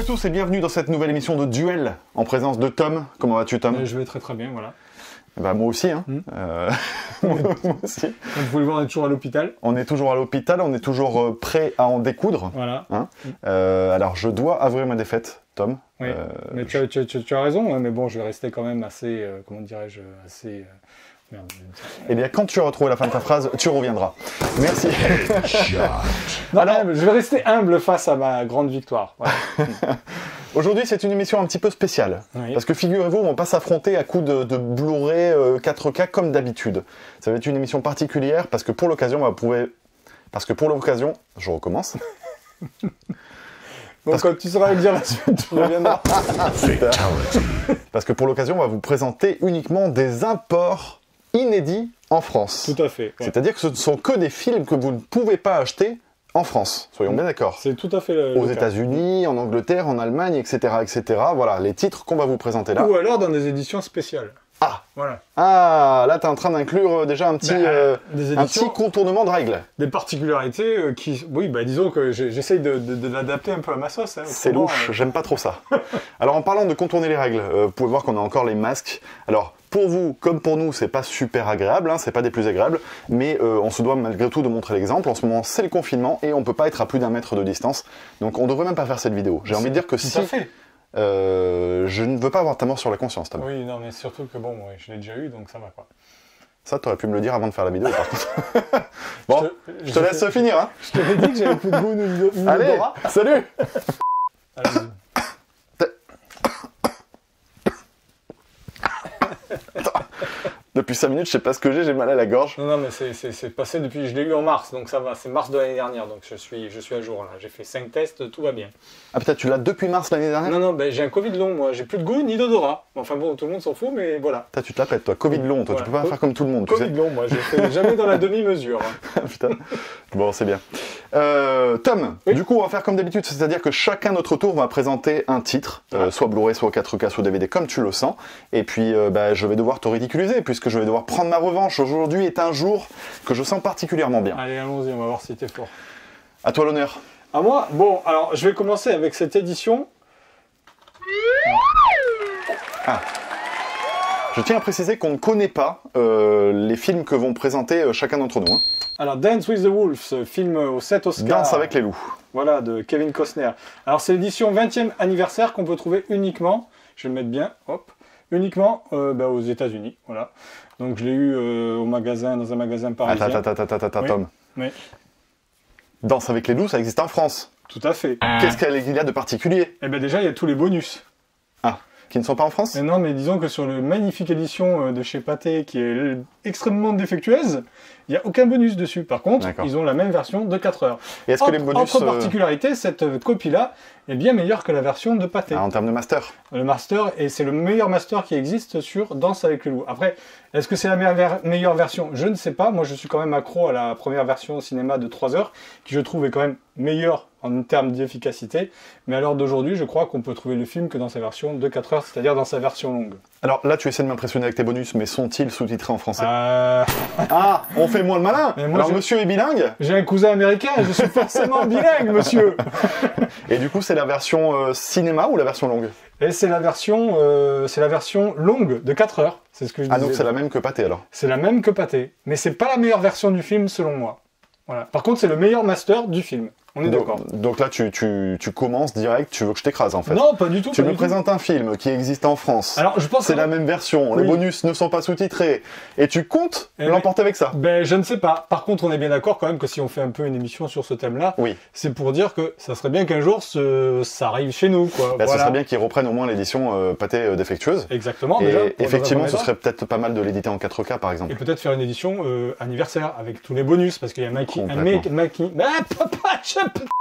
à tous et bienvenue dans cette nouvelle émission de Duel en présence de Tom. Comment vas-tu, Tom? Je vais très très bien, voilà. Bah, moi aussi, hein. Moi aussi. Donc, vous pouvez le voir, on est toujours à l'hôpital. On est toujours à l'hôpital, on est toujours prêt à en découdre. Voilà. Hein. Alors, je dois avouer ma défaite, Tom. Oui, mais tu as raison, mais bon, je vais rester quand même assez, comment dirais-je, assez... Merde, Eh bien, quand tu as retrouvé la fin de ta phrase, tu reviendras. Merci. Non, alors, je vais rester humble face à ma grande victoire. Voilà. Aujourd'hui, c'est une émission un petit peu spéciale. Oui. Parce que figurez-vous, on va pas s'affronter à coups de Blu-ray 4K comme d'habitude. Ça va être une émission particulière parce que pour l'occasion, on va prouver... Parce que pour l'occasion, je recommence. Donc quand tu sauras le dire la suite, tu reviendras. Parce que pour l'occasion, on va vous présenter uniquement des imports inédits en France. Tout à fait. Ouais. C'est-à-dire que ce ne sont que des films que vous ne pouvez pas acheter en France. Soyons bien d'accord. C'est tout à fait Aux États-Unis, en Angleterre, en Allemagne, etc., etc. Voilà, les titres qu'on va vous présenter là. Ou alors dans des éditions spéciales. Ah, voilà. Ah, là, tu es en train d'inclure déjà un petit, un petit contournement de règles. Des particularités qui... Oui, bah disons que j'essaye de l'adapter un peu à ma sauce. Hein, c'est louche, j'aime pas trop ça. Alors, en parlant de contourner les règles, vous pouvez voir qu'on a encore les masques. Alors, pour vous, comme pour nous, c'est pas super agréable, hein, c'est pas des plus agréables, mais on se doit malgré tout de montrer l'exemple. En ce moment, c'est le confinement et on peut pas être à plus d'1 mètre de distance. Donc, on devrait même pas faire cette vidéo. J'ai envie de dire que si... je ne veux pas avoir ta mort sur la conscience, Tom. Oui, non, mais surtout que bon, ouais, je l'ai déjà eu, donc ça va quoi. Ça, t'aurais pu me le dire avant de faire la vidéo, par contre. Bon, je te laisse finir, hein. Je t'avais dit que j'avais plus de goût ni Allez, d'odorat. Salut. Allez. Depuis 5 minutes, je sais pas ce que j'ai mal à la gorge. Non, mais c'est passé depuis, je l'ai eu en mars, donc ça va, c'est mars de l'année dernière, donc je suis à jour là. J'ai fait 5 tests, tout va bien. Ah peut-être tu l'as depuis mars l'année dernière? Non, non, ben, j'ai un Covid long, moi, j'ai plus de goût ni d'odorat. Enfin bon, tout le monde s'en fout, mais voilà. Putain, tu te la pètes, toi. Covid long, toi, voilà. Tu peux pas faire comme tout le monde, tu sais. Covid long, moi, je fais jamais dans la demi-mesure. Hein. Putain. Bon, c'est bien. Tom, oui. Du coup, on va faire comme d'habitude, c'est-à-dire que chacun notre tour va présenter un titre, soit Blu-ray, soit 4K, soit DVD, comme tu le sens. Et puis, je vais devoir te ridiculiser, puisque je vais devoir prendre ma revanche. Aujourd'hui est un jour que je sens particulièrement bien. Allez, allons-y, on va voir si t'es fort. À toi l'honneur. À moi? Bon, alors, je vais commencer avec cette édition. Ah. Je tiens à préciser qu'on ne connaît pas les films que vont présenter chacun d'entre nous. Hein. Alors, Dance with the Wolves, film aux 7 Oscars. Danse avec les loups. Voilà, de Kevin Costner. Alors, c'est l'édition 20e anniversaire qu'on peut trouver uniquement, je vais le mettre bien, hop, uniquement aux États-Unis, voilà. Donc, je l'ai eu au magasin, dans un magasin parisien. Attends, oui. Tom. Oui. Danse avec les loups, ça existe en France. Tout à fait. Qu'est-ce qu'il y a de particulier? Eh bien, déjà, il y a tous les bonus. Ah. Qui ne sont pas en France? Mais non, mais disons que sur le magnifique édition de chez Pathé, qui est extrêmement défectueuse, il n'y a aucun bonus dessus. Par contre, ils ont la même version de 4 heures. Et est-ce que les bonus... Autre particularité, cette copie-là est bien meilleure que la version de Pathé. Ah, en termes de master? Le master, et c'est le meilleur master qui existe sur Danse avec les loups. Après, est-ce que c'est la meilleure version? Je ne sais pas. Moi, je suis quand même accro à la première version au cinéma de 3 heures, qui je trouve est quand même meilleure en termes d'efficacité. Mais à l'heure d'aujourd'hui, je crois qu'on peut trouver le film que dans sa version de 4 heures, c'est-à-dire dans sa version longue. Alors là, tu essaies de m'impressionner avec tes bonus, mais sont-ils sous-titrés en français? Ah, on fait moins le malin. Moi, alors, monsieur est bilingue? J'ai un cousin américain, je suis forcément bilingue, monsieur. Et du coup, c'est la version cinéma ou la version longue? Et c'est la version longue de 4 heures. C'est ce que je disais. Ah, donc c'est la même que Pathé, alors? C'est la même que Pathé. Mais c'est pas la meilleure version du film, selon moi. Voilà. Par contre, c'est le meilleur master du film. On est d'accord. Donc là, tu commences direct, tu veux que je t'écrase en fait. Non, pas du tout. Tu me présentes un film qui existe en France. Alors, je pense c'est la même version, les bonus ne sont pas sous-titrés. Et tu comptes l'emporter avec ça? Ben, je ne sais pas. Par contre, on est bien d'accord quand même que si on fait un peu une émission sur ce thème-là, c'est pour dire que ça serait bien qu'un jour ça arrive chez nous, quoi. Ben, voilà. Ce serait bien qu'ils reprennent au moins l'édition Pathé défectueuse. Exactement. Et déjà, effectivement, ce serait peut-être pas mal de l'éditer en 4K par exemple. Et peut-être faire une édition anniversaire avec tous les bonus, parce qu'il y a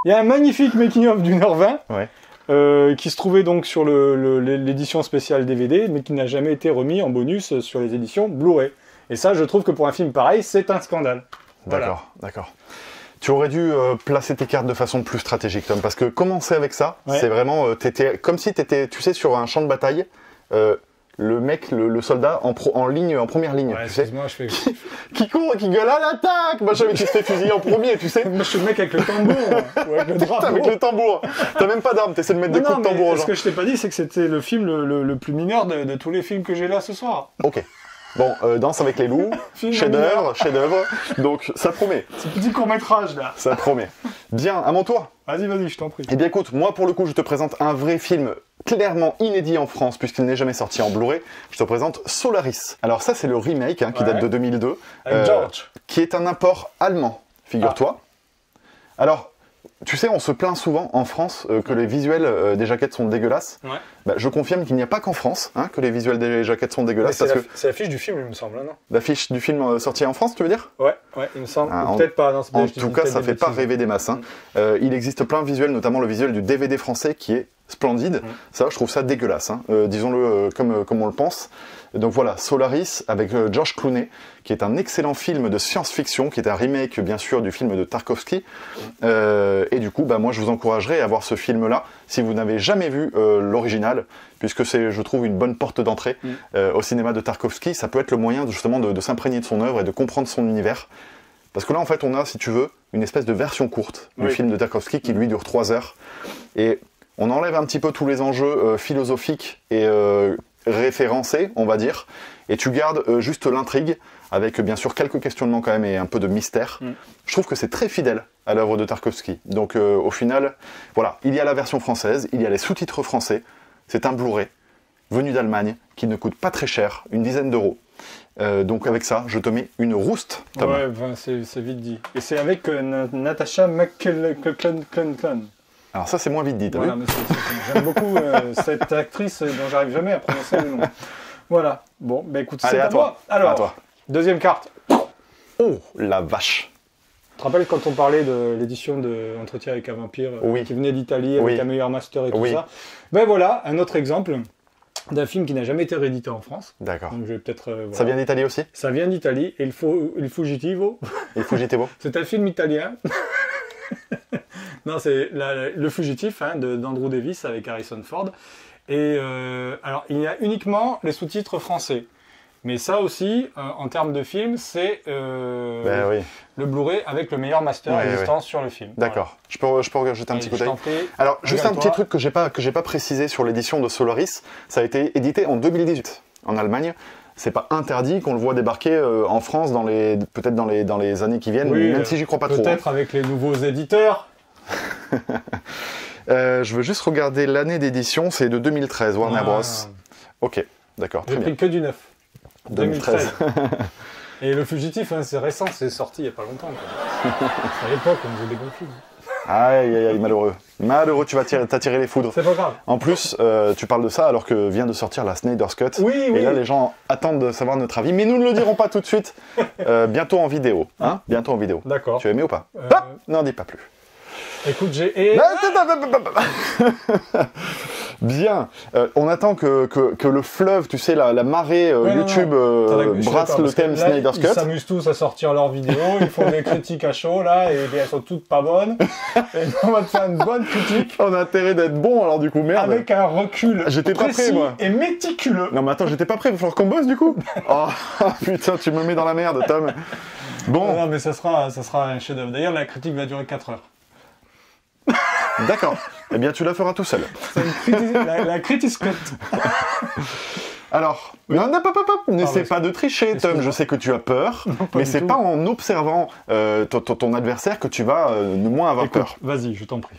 il y a un magnifique making-of d'1h20 qui se trouvait donc sur l'édition spéciale DVD, mais qui n'a jamais été remis en bonus sur les éditions Blu-ray. Et ça, je trouve que pour un film pareil, c'est un scandale. D'accord, d'accord. Tu aurais dû placer tes cartes de façon plus stratégique, Tom, parce que commencer avec ça, c'est vraiment... comme si tu étais, tu sais, sur un champ de bataille, le mec, le soldat en ligne, en première ligne, Ouais, tu sais, excuse-moi, je fais... qui court et qui gueule à l'attaque, machin, mais qui se fait fusiller en premier, tu sais. Moi, je suis le mec avec le tambour, ou avec le drapeau. Avec le tambour. T'as même pas d'arme, t'essaies de mettre des coups de tambour aux gens. Ce que je t'ai pas dit, c'est que c'était le film le plus mineur de tous les films que j'ai là ce soir. Ok. Bon, Danse avec les loups, Film chef-d'œuvre. Donc, ça promet. Ce petit court-métrage, là. Ça promet. Bien, à mon tour. Vas-y, je t'en prie. Eh bien, écoute, moi, pour le coup, je te présente un vrai film clairement inédit en France, puisqu'il n'est jamais sorti en Blu-ray. Je te présente Solaris. Alors ça, c'est le remake, hein, qui date de 2002. Avec George. Qui est un import allemand, figure-toi. Alors, tu sais, on se plaint souvent en France que les visuels des jaquettes sont dégueulasses. Ouais. Bah, je confirme qu'il n'y a pas qu'en France que les visuels des jaquettes sont dégueulasses. C'est l'affiche du film, il me semble, non? L'affiche du film sorti en France, tu veux dire? Ouais, il me semble. Ah, Peut-être pas. Non, en tout cas, ça fait pas rêver des masses. Hein. Il existe plein de visuels, notamment le visuel du DVD français qui est splendide. Ça, je trouve ça dégueulasse. Hein. Disons-le comme on le pense. Donc voilà, Solaris avec George Clooney, qui est un excellent film de science-fiction, qui est un remake bien sûr du film de Tarkovsky. Et du coup, bah, moi je vous encouragerais à voir ce film-là si vous n'avez jamais vu l'original, puisque c'est, je trouve, une bonne porte d'entrée au cinéma de Tarkovsky. Ça peut être le moyen justement de s'imprégner de son œuvre et de comprendre son univers. Parce que là, en fait, on a, si tu veux, une espèce de version courte du film de Tarkovsky qui, lui, dure 3 heures. Et on enlève un petit peu tous les enjeux philosophiques et référencés, on va dire, et tu gardes juste l'intrigue, avec bien sûr quelques questionnements quand même et un peu de mystère. Je trouve que c'est très fidèle à l'œuvre de Tarkovsky. Donc au final, voilà, il y a la version française, il y a les sous-titres français, c'est un Blu-ray, venu d'Allemagne, qui ne coûte pas très cher, une dizaine d'euros. Donc avec ça, je te mets une rouste, Tom. Ouais, ben, c'est vite dit. Et c'est avec Natasha McClellan. Alors ça, c'est moins vite dit, t'as Voilà, vu? j'aime beaucoup cette actrice dont j'arrive jamais à prononcer le nom. Voilà. Bon, bah écoute, Allez, c'est à toi. moi. Alors, À toi. deuxième carte. Oh, la vache! Tu te rappelles quand on parlait de l'édition de Entretien avec un vampire qui venait d'Italie avec un meilleur master et tout ça? Ben voilà, un autre exemple d'un film qui n'a jamais été réédité en France. D'accord. Donc je vais peut-être. Voilà. Ça vient d'Italie aussi? Ça vient d'Italie. Et Il Fugitivo. Il Fugitivo. C'est un film italien. Non, c'est Le Fugitif d'Andrew Davis avec Harrison Ford. Et alors, il y a uniquement les sous-titres français. Mais ça aussi, en termes de film, c'est le Blu-ray avec le meilleur master existant sur le film. D'accord. Voilà. Je peux rajouter un petit coup d'œil. Alors, juste un petit truc que j'ai pas précisé sur l'édition de Solaris. Ça a été édité en 2018 en Allemagne. C'est pas interdit qu'on le voit débarquer en France peut-être dans les années qui viennent, même si j'y crois pas trop. Peut-être avec les nouveaux éditeurs. Je veux juste regarder l'année d'édition, c'est de 2013, Warner Bros. Ok, d'accord, très bien. J'ai pris que du neuf. 2013. Et Le Fugitif, c'est récent, c'est sorti il y a pas longtemps. À l'époque, on faisait des bons films. Aïe, aïe, aïe, malheureux. Malheureux, tu vas t'attirer les foudres. C'est pas grave. En plus, tu parles de ça alors que vient de sortir la Snyder's Cut. Oui. Et là, les gens attendent de savoir notre avis, mais nous ne le dirons pas tout de suite. Bientôt en vidéo. Bientôt en vidéo. D'accord. Tu as aimé ou pas N'en dis pas plus. Écoute, Bien. On attend que le fleuve, tu sais, la marée YouTube brasse le thème Snyder's Cut. Ils s'amusent tous à sortir leurs vidéos, ils font des critiques à chaud, là, et elles sont toutes pas bonnes. Et on va te faire une bonne critique. On a intérêt d'être bon, alors du coup, merde. Avec un recul j'étais pas prêt, moi. Et méticuleux. Non, mais attends, j'étais pas prêt, il va falloir qu'on bosse, du coup. Oh, putain, tu me mets dans la merde, Tom. Bon. Non, mais ça sera un chef-d'œuvre. D'ailleurs, la critique va durer 4 heures. D'accord. Eh bien, tu la feras tout seul. La critique cut. Alors, n'essaie pas de tricher, Tom. Je sais que tu as peur, mais c'est pas en observant ton adversaire que tu vas moins avoir peur. Vas-y, je t'en prie.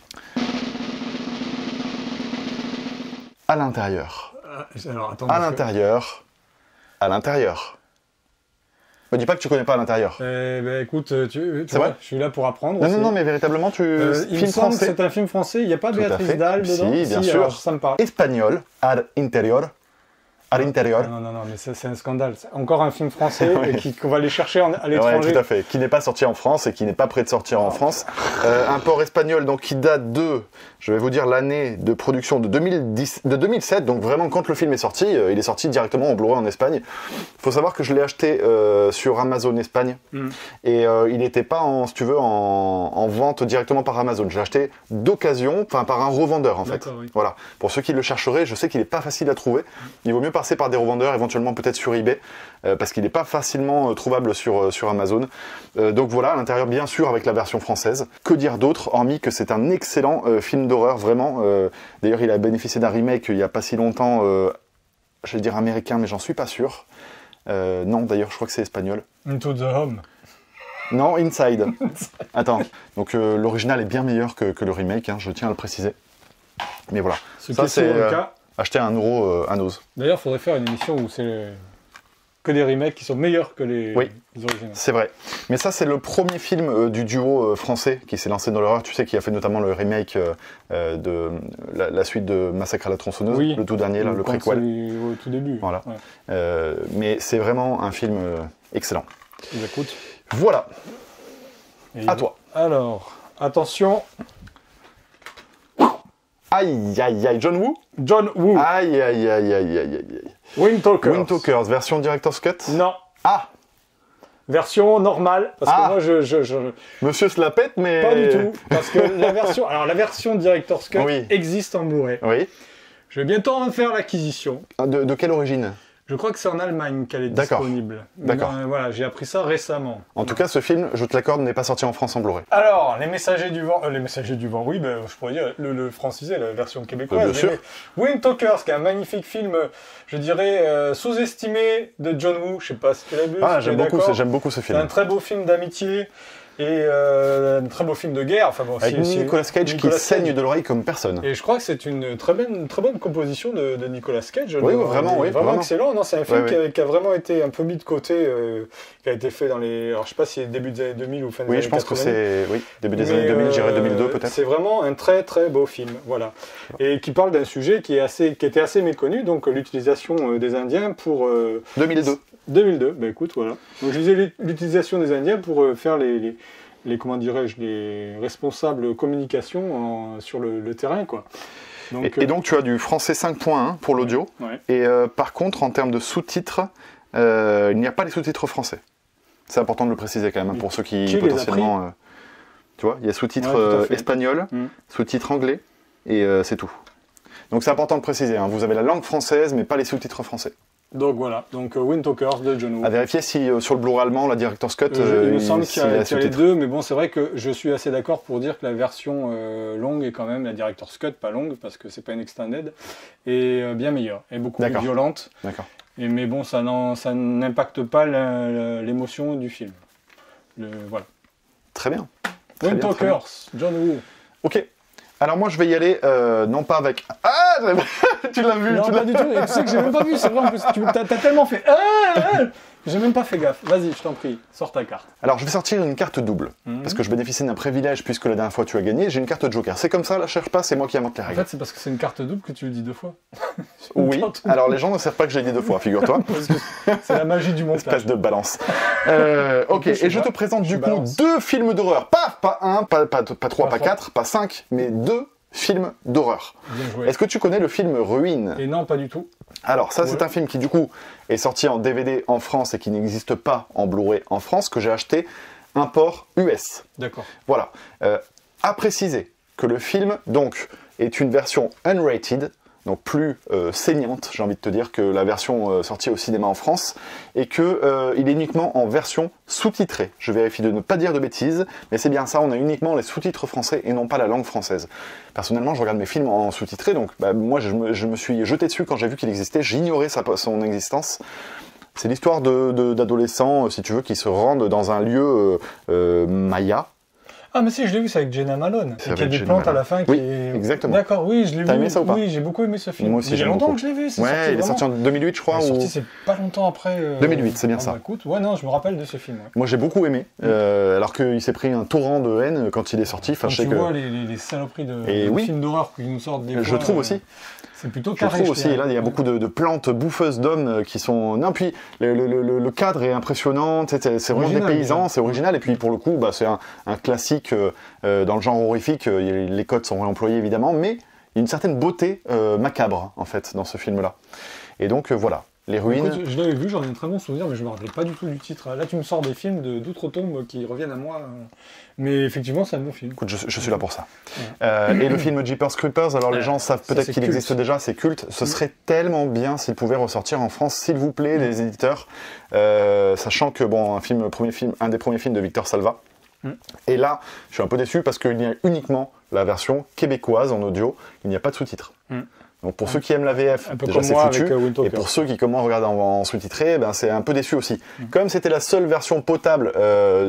À l'intérieur. Alors, attends. À l'intérieur. Me dis pas que tu connais pas à l'intérieur. Écoute, tu c'est vois, vrai je suis là pour apprendre. Non, mais véritablement, film français. C'est un film français, il n'y a pas Béatrice Dalle dedans? Si, bien sûr. Alors, ça me parle. Espagnol, ad interior. À l'intérieur. Non, mais c'est un scandale. C'est encore un film français qu'on va aller chercher à l'étranger. Ouais, tout à fait. Qui n'est pas sorti en France et qui n'est pas prêt de sortir en France. Un port espagnol donc, qui date je vais vous dire l'année de production de 2007. Donc vraiment, quand le film est sorti, il est sorti directement en Blu-ray en Espagne. Il faut savoir que je l'ai acheté sur Amazon Espagne. Et il n'était pas, si tu veux, en vente directement par Amazon. Je l'ai acheté d'occasion, par un revendeur en fait. Oui. Voilà. Pour ceux qui le chercheraient, je sais qu'il n'est pas facile à trouver. Il vaut mieux passer par des revendeurs, éventuellement peut-être sur eBay, parce qu'il n'est pas facilement trouvable sur Amazon. Donc voilà, à l'intérieur bien sûr avec la version française. Que dire d'autre, hormis que c'est un excellent film d'horreur, vraiment. D'ailleurs il a bénéficié d'un remake il n'y a pas si longtemps, je vais dire américain, mais j'en suis pas sûr. Non, d'ailleurs je crois que c'est espagnol. Into the Home. Non, Inside. Attends, donc l'original est bien meilleur que le remake, hein, je tiens à le préciser. Mais voilà, ça c'est acheter à 1 euro à Nose. D'ailleurs, il faudrait faire une émission où c'est que des remakes qui sont meilleurs que les originaux. C'est vrai. Mais ça, c'est le premier film du duo français qui s'est lancé dans l'horreur. Tu sais, qui a fait notamment le remake de la suite de Massacre à la tronçonneuse, le tout dernier, là, le préquel. Au tout début. Voilà. Ouais. Mais c'est vraiment un film excellent. Écoute. Voilà. À toi. Alors, attention. Aïe, aïe, aïe. John Woo. John Woo. Aïe, aïe, aïe, aïe, aïe, aïe. Wind Talkers. Wind Talkers, version Director's Cut. Non. Ah. Version normale, parce que moi je... Monsieur se la pète, mais... Pas du tout, parce que la version Director's Cut existe en Blu-ray. Oui. Je vais bientôt en faire l'acquisition. De quelle origine ? Je crois que c'est en Allemagne qu'elle est disponible. D'accord. Voilà, j'ai appris ça récemment. En tout cas, ce film, je te l'accorde, n'est pas sorti en France en Blu-ray. Alors, Les Messagers du Vent... les Messagers du Vent, oui, je pourrais dire le francisé, la version québécoise. Bien sûr. Wind Talkers, qui est un magnifique film, je dirais, sous-estimé de John Woo. Je sais pas si tu l'as vu. Ah, j'aime beaucoup ce film. C'est un très beau film d'amitié. Et un très beau film de guerre. Enfin, bon, avec Nicolas Cage qui saigne de l'oreille comme personne. Et je crois que c'est une très bonne composition de Nicolas Cage. Oui, vraiment excellent. Non, c'est un film qui a vraiment été un peu mis de côté, qui a été fait dans les... Alors, je sais pas si c'est début des années 2000 ou fin des années 80. Oui, je pense que c'est... Oui, début des années 2000, je dirais 2002 peut-être. C'est vraiment un très très beau film, voilà. Et qui parle d'un sujet qui était assez méconnu, donc l'utilisation des Indiens pour... 2002, ben écoute, voilà. Donc je disais l'utilisation des Indiens pour faire les comment dirais-je, les responsables communication sur le terrain, quoi. Donc, et donc tu as du français 5.1 pour l'audio, et par contre en termes de sous-titres, il n'y a pas les sous-titres français. C'est important de le préciser quand même, hein, pour ceux qui potentiellement... tu vois, il y a sous-titres espagnol, sous-titres anglais, et c'est tout. Donc c'est important de préciser, hein, vous avez la langue française, mais pas les sous-titres français. Donc voilà, Wind Talkers de John Woo. À vérifier si sur le Blu-ray allemand, la Director's Cut, il me semble qu'il y a les deux, mais bon, c'est vrai que je suis assez d'accord pour dire que la version longue est quand même, la Director's Cut, pas longue, parce que c'est pas une extended, est bien meilleure, et beaucoup plus violente. D'accord. Mais bon, ça n'impacte pas l'émotion du film. Voilà. Très bien. Wind Talkers, John Woo. Ok. Alors moi je vais y aller, non pas avec... Ah tu l'as vu. Non, pas du tout, et tu sais que j'ai même pas vu, c'est vrai en plus, t'as tellement fait... J'ai même pas fait gaffe, vas-y, je t'en prie, sors ta carte. Alors je vais sortir une carte double, parce que je bénéficie d'un privilège puisque la dernière fois tu as gagné, j'ai une carte Joker. C'est comme ça, là, cherche pas, c'est moi qui invente les règles. En fait c'est parce que c'est une carte double que tu le dis 2 fois. Oui, alors les gens ne savent pas que je l'ai dit 2 fois, figure-toi. C'est la magie du montage. Espèce de balance. Ok, et je te présente du coup 2 films d'horreur, pas 1, pas 3, pas 4, pas 5, mais 2 films d'horreur. Est-ce que tu connais le film Ruine ? Et non, pas du tout. Alors ça c'est un film qui du coup est sorti en DVD en France et qui n'existe pas en Blu-ray en France, que j'ai acheté import US. D'accord. Voilà. À préciser que le film donc est une version unrated, donc plus saignante, j'ai envie de te dire, que la version sortie au cinéma en France, et que il est uniquement en version sous-titrée. Je vérifie de ne pas dire de bêtises, mais c'est bien ça, on a uniquement les sous-titres français et non pas la langue française. Personnellement, je regarde mes films en sous-titré, donc moi je me suis jeté dessus quand j'ai vu qu'il existait, j'ignorais son existence. C'est l'histoire d'adolescents, si tu veux, qui se rendent dans un lieu maya. Ah mais si, je l'ai vu, c'est avec Jenna Malone. Et qu'il y a des plantes à la fin qui est... exactement. D'accord, oui, je l'ai vu. T'as aimé ça ou pas ? Oui, j'ai beaucoup aimé ce film. Moi aussi, il y a longtemps que je l'ai vu. Ouais, il est sorti en 2008, je crois. Il est sorti, c'est pas longtemps après. 2008, c'est bien ça. Bah, écoute, ouais, non, je me rappelle de ce film. Ouais. Moi, j'ai beaucoup aimé, alors qu'il s'est pris un torrent de haine quand il est sorti. Enfin, quand tu vois les saloperies de films d'horreur qui nous sortent des fois. Je trouve aussi. C'est plutôt carré. Je trouve aussi, là, il y a beaucoup de plantes bouffeuses d'hommes qui sont... Non, puis le cadre est impressionnant, c'est vraiment dépaysant, c'est original, et puis pour le coup, c'est un classique dans le genre horrifique, les codes sont réemployés évidemment, mais il y a une certaine beauté macabre, en fait, dans ce film-là. Et donc, voilà. Les ruines. Écoute, je l'avais vu, j'en ai un très bon souvenir, mais je me rappelle pas du tout du titre. Là, tu me sors des films d'outre-tombe qui reviennent à moi. Mais effectivement, c'est un bon film. Écoute, je suis là pour ça. Ouais. Et le film Jeepers Creepers, alors les gens savent peut-être qu'il existe déjà, c'est culte. Ce serait tellement bien s'il pouvait ressortir en France, s'il vous plaît, les éditeurs. Sachant que, bon, un des premiers films de Victor Salva. Et là, je suis un peu déçu parce qu'il y a uniquement la version québécoise en audio, il n'y a pas de sous-titres. Donc pour ceux qui aiment la VF, déjà c'est foutu, et pour ceux qui commencent à regarder en sous-titré, ben c'est un peu déçu aussi. Comme c'était la seule version potable,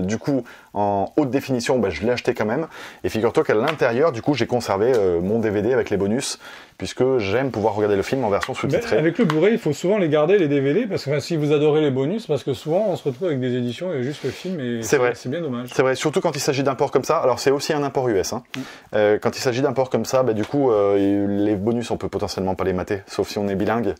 du coup, en haute définition, ben je l'ai acheté quand même. Et figure-toi qu'à l'intérieur, du coup, j'ai conservé mon DVD avec les bonus, puisque j'aime pouvoir regarder le film en version sous-titrée. Avec le Blu-ray, il faut souvent les garder, les DVD, parce que si vous adorez les bonus, parce que souvent on se retrouve avec des éditions et juste le film, et c'est bien dommage. C'est vrai, surtout quand il s'agit d'un port comme ça. Alors c'est aussi un import US. Hein. Quand il s'agit d'un port comme ça, ben, du coup, les bonus, on peut potentiellement pas les mater, sauf si on est bilingue.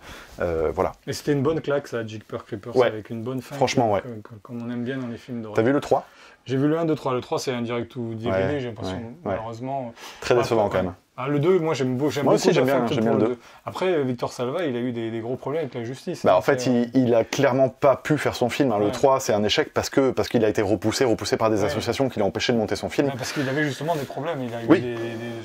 Voilà. Et c'était une bonne claque, ça, Jeepers Creepers, avec une bonne fin. Franchement, ouais. Comme on aime bien dans les films d'horreur. T'as vu le 3 ? J'ai vu le 1, 2, 3. Le 3, c'est un direct ou DVD, j'ai l'impression. Malheureusement. Très décevant quand même. Ah, le 2, moi j'aime beaucoup. Moi aussi j'aime bien le 2. Après, Victor Salva, il a eu des gros problèmes avec la justice. Bah, en fait, il a clairement pas pu faire son film. Hein. Le 3, c'est un échec parce qu'il a été repoussé par des associations qui l'ont empêché de monter son film. Parce qu'il avait justement des problèmes. Il a eu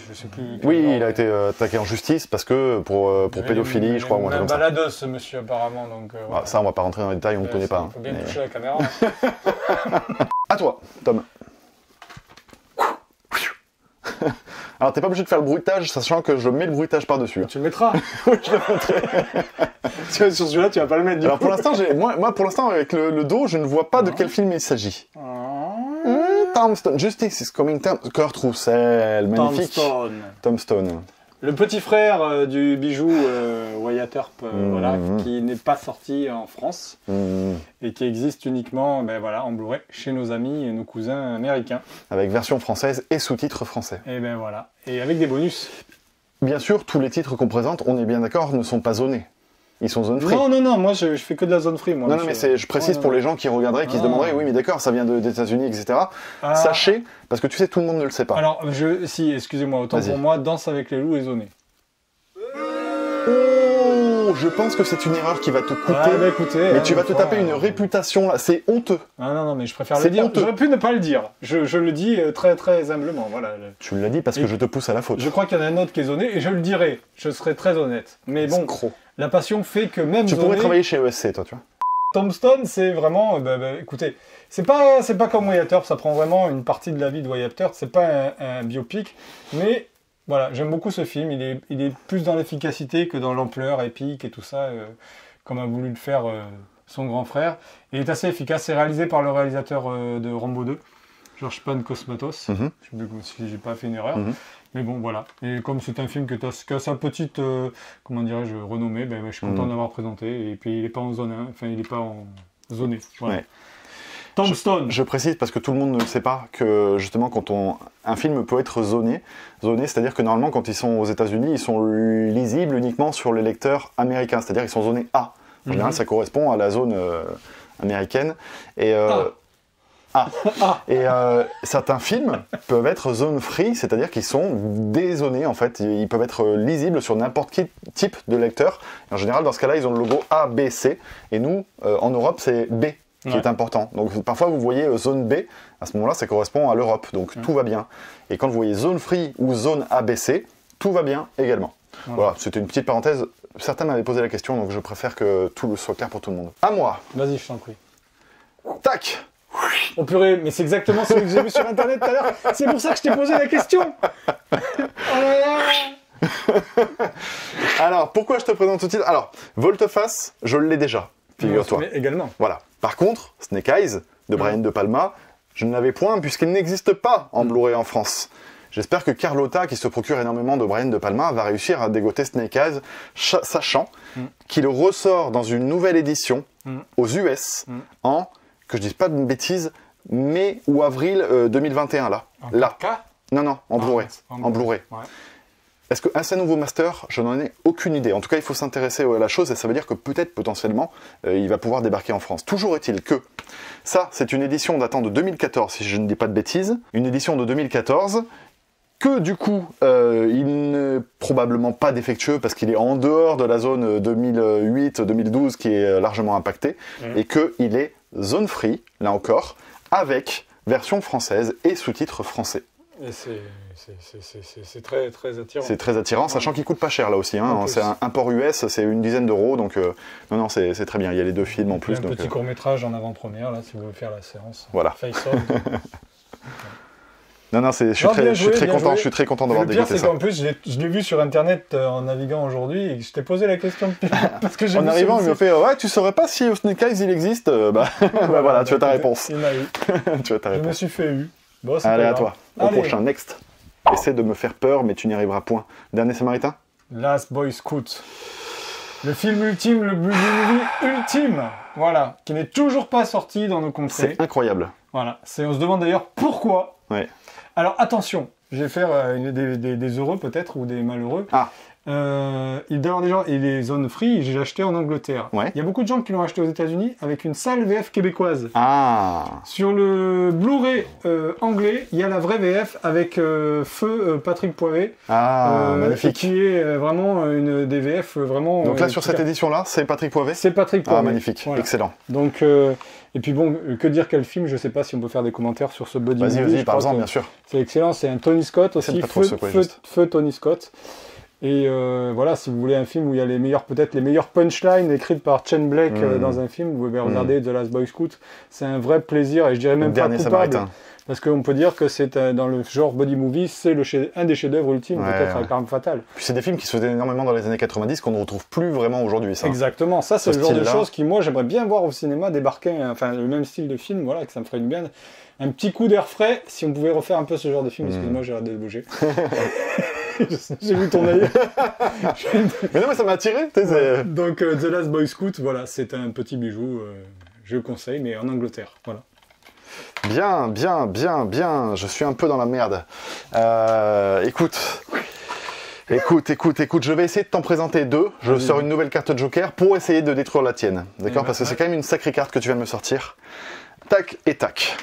je sais plus. Oui, il a été attaqué en justice parce que pour pédophilie, je crois, ou un truc comme ça. Baladeuse, ce monsieur, apparemment. Donc, voilà. Ça, on va pas rentrer dans les détails, on ne connaît pas. Il faut bien toucher la caméra. À toi, Tom. Alors t'es pas obligé de faire le bruitage, sachant que je mets le bruitage par-dessus. Tu le mettras. Oui, je le mettrai. Sur celui-là, tu vas pas le mettre. Alors pour l'instant, moi pour l'instant avec le dos, je ne vois pas de quel film il s'agit. Tombstone, Justice is Coming, Kurt Russell, magnifique. Tombstone. Le petit frère du bijou Wyatt Earp, qui n'est pas sorti en France et qui existe uniquement en Blu-ray chez nos amis et nos cousins américains. Avec version française et sous-titres français. Et et avec des bonus. Bien sûr, tous les titres qu'on présente, on est bien d'accord, ne sont pas zonés. Ils sont zone free. Non, moi je fais que de la zone free. Moi, non, mais je précise pour les gens qui regarderaient, qui se demanderaient, oui, mais d'accord, ça vient des États-Unis, etc. Sachez, parce que tu sais, tout le monde ne le sait pas. Alors, excusez-moi, autant pour moi, Danse avec les loups est zoné. Oh, je pense que c'est une erreur qui va te coûter. Écoutez, mais tu vas te taper une réputation là, c'est honteux. Ah non, mais je préfère le dire. J'aurais pu ne pas le dire. Je le dis très très humblement. Voilà. Tu l'as dit parce que je te pousse à la faute. Je crois qu'il y en a un autre qui est zoné et je le dirai. Je serai très honnête. Mais bon, la passion fait que même tu pourrais travailler chez ESC, toi, tu vois. Tombstone, c'est vraiment, écoutez, c'est pas comme Wyatt Earp, ça prend vraiment une partie de la vie de Wyatt Earp. C'est pas un biopic, mais voilà, j'aime beaucoup ce film. Il est plus dans l'efficacité que dans l'ampleur épique et tout ça, comme a voulu le faire son grand frère. Il est assez efficace. C'est réalisé par le réalisateur de Rambo 2, George Pankosmatos. Je sais plus si j'ai pas fait une erreur. Mais bon, voilà. Et comme c'est un film qui a sa petite, comment dirais-je, renommée, je suis content d'avoir présenté. Et puis il est pas en zone 1, enfin il est pas en zoné. Voilà. Ouais. Tombstone. Je précise parce que tout le monde ne le sait pas que justement quand un film peut être zoné, c'est-à-dire que normalement quand ils sont aux États-Unis, ils sont lisibles uniquement sur les lecteurs américains, c'est-à-dire ils sont zonés A. En général, ça correspond à la zone américaine. Et et certains films peuvent être zone free, c'est-à-dire qu'ils sont dézonés en fait. Ils peuvent être lisibles sur n'importe quel type de lecteur. Et en général, dans ce cas-là, ils ont le logo A, B, C. Et nous, en Europe, c'est B qui est important. Donc parfois, vous voyez zone B. À ce moment-là, ça correspond à l'Europe. Donc tout va bien. Et quand vous voyez zone free ou zone ABC, tout va bien également. Voilà, c'était une petite parenthèse. Certains m'avaient posé la question, donc je préfère que tout soit clair pour tout le monde. À moi. Vas-y, je t'en prie. Tac. Oh purée, mais c'est exactement ce que j'ai vu sur internet tout à l'heure. C'est pour ça que je t'ai posé la question. Oh là là. Alors, pourquoi je te présente ce titre ? Alors, Volte-Face, je l'ai déjà, figure-toi. Également. Voilà. Par contre, Snake Eyes, de Brian De Palma, je ne l'avais point puisqu'il n'existe pas en Blu-ray en France. J'espère que Carlotta, qui se procure énormément de Brian De Palma, va réussir à dégoter Snake Eyes, sachant qu'il ressort dans une nouvelle édition aux US en, que je dise pas de bêtises, mai ou avril 2021, là. En 4K ? Non, en Blu-ray. En Blu-ray. Ouais. Est-ce qu'un nouveau master, je n'en ai aucune idée. En tout cas, il faut s'intéresser à la chose et ça veut dire que peut-être, potentiellement, il va pouvoir débarquer en France. Toujours est-il que ça, c'est une édition datant de 2014, si je ne dis pas de bêtises. Une édition de 2014 que du coup, il n'est probablement pas défectueux parce qu'il est en dehors de la zone 2008-2012 qui est largement impactée, et qu'il est zone free, là encore, avec version française et sous-titres français. Et c'est très, très attirant. C'est très attirant, sachant qu'il coûte pas cher là aussi. Hein. C'est un port US, c'est une dizaine d'euros, donc non, c'est très bien. Il y a les 2 films en plus. Un petit court-métrage en avant-première, là, si vous voulez faire la séance. Voilà. Face-off. Non, je suis très content d'avoir dégoté ça. Le pire, c'est qu'en plus, je l'ai vu sur Internet en naviguant aujourd'hui, et je t'ai posé la question parce que en arrivant, il me fait ouais, tu saurais pas si Snake Eyes il existe voilà, tu as ta réponse. Il m'a eu. Tu as ta réponse. Je me suis fait eu. Bon, allez, à toi. Au prochain, next. Essaie de me faire peur, mais tu n'y arriveras point. Dernier Samaritain. Last Boy Scout. Le film ultime, le Blue Movie ultime. Voilà. Qui n'est toujours pas sorti dans nos contrées. C'est incroyable. Voilà. On se demande d'ailleurs pourquoi. Ouais. Alors attention, je vais faire des heureux peut-être ou des malheureux. Ah. D'abord déjà, et les zones free, j'ai acheté en Angleterre. Ouais. Il y a beaucoup de gens qui l'ont acheté aux États-Unis avec une sale VF québécoise. Ah. Sur le Blu-ray anglais, il y a la vraie VF avec feu Patrick Poivet. Ah, magnifique. Qui est vraiment une des VF vraiment. Donc là, sur cette édition-là, c'est Patrick Poivet. C'est Patrick Poivet. Ah, magnifique, voilà. Excellent. Donc. Et puis bon, que dire quel film, je sais pas si on peut faire des commentaires sur ce Buddy Movie. Vas-y, par exemple, bien sûr. C'est excellent, c'est un Tony Scott aussi, feu Tony Scott. Et voilà, si vous voulez un film où il y a peut-être les meilleures punchlines écrites par Chen Blake dans un film, vous pouvez regarder The Last Boy Scout. C'est un vrai plaisir et je dirais même pas coupable. Parce qu'on peut dire que c'est dans le genre Buddy Movie, c'est un des chefs-d'œuvre ultimes, peut-être avec Arme Fatale. Puis c'est des films qui se faisaient énormément dans les années 90 qu'on ne retrouve plus vraiment aujourd'hui, ça. Exactement, ça c'est le genre de choses qui, moi, j'aimerais bien voir au cinéma débarquer, enfin le même style de film, voilà, que ça me ferait du bien. Un petit coup d'air frais, si on pouvait refaire un peu ce genre de film, excuse-moi, j'ai arrêté de bouger. J'ai vu ton œil. Mais non, mais ça m'a attiré. Ouais. Donc The Last Boy Scout, voilà, c'est un petit bijou, je le conseille, mais en Angleterre, voilà. Bien, je suis un peu dans la merde. Écoute, je vais essayer de t'en présenter 2. Je sors une nouvelle carte Joker pour essayer de détruire la tienne. D'accord ? Parce que c'est quand même une sacrée carte que tu viens de me sortir. Tac et tac.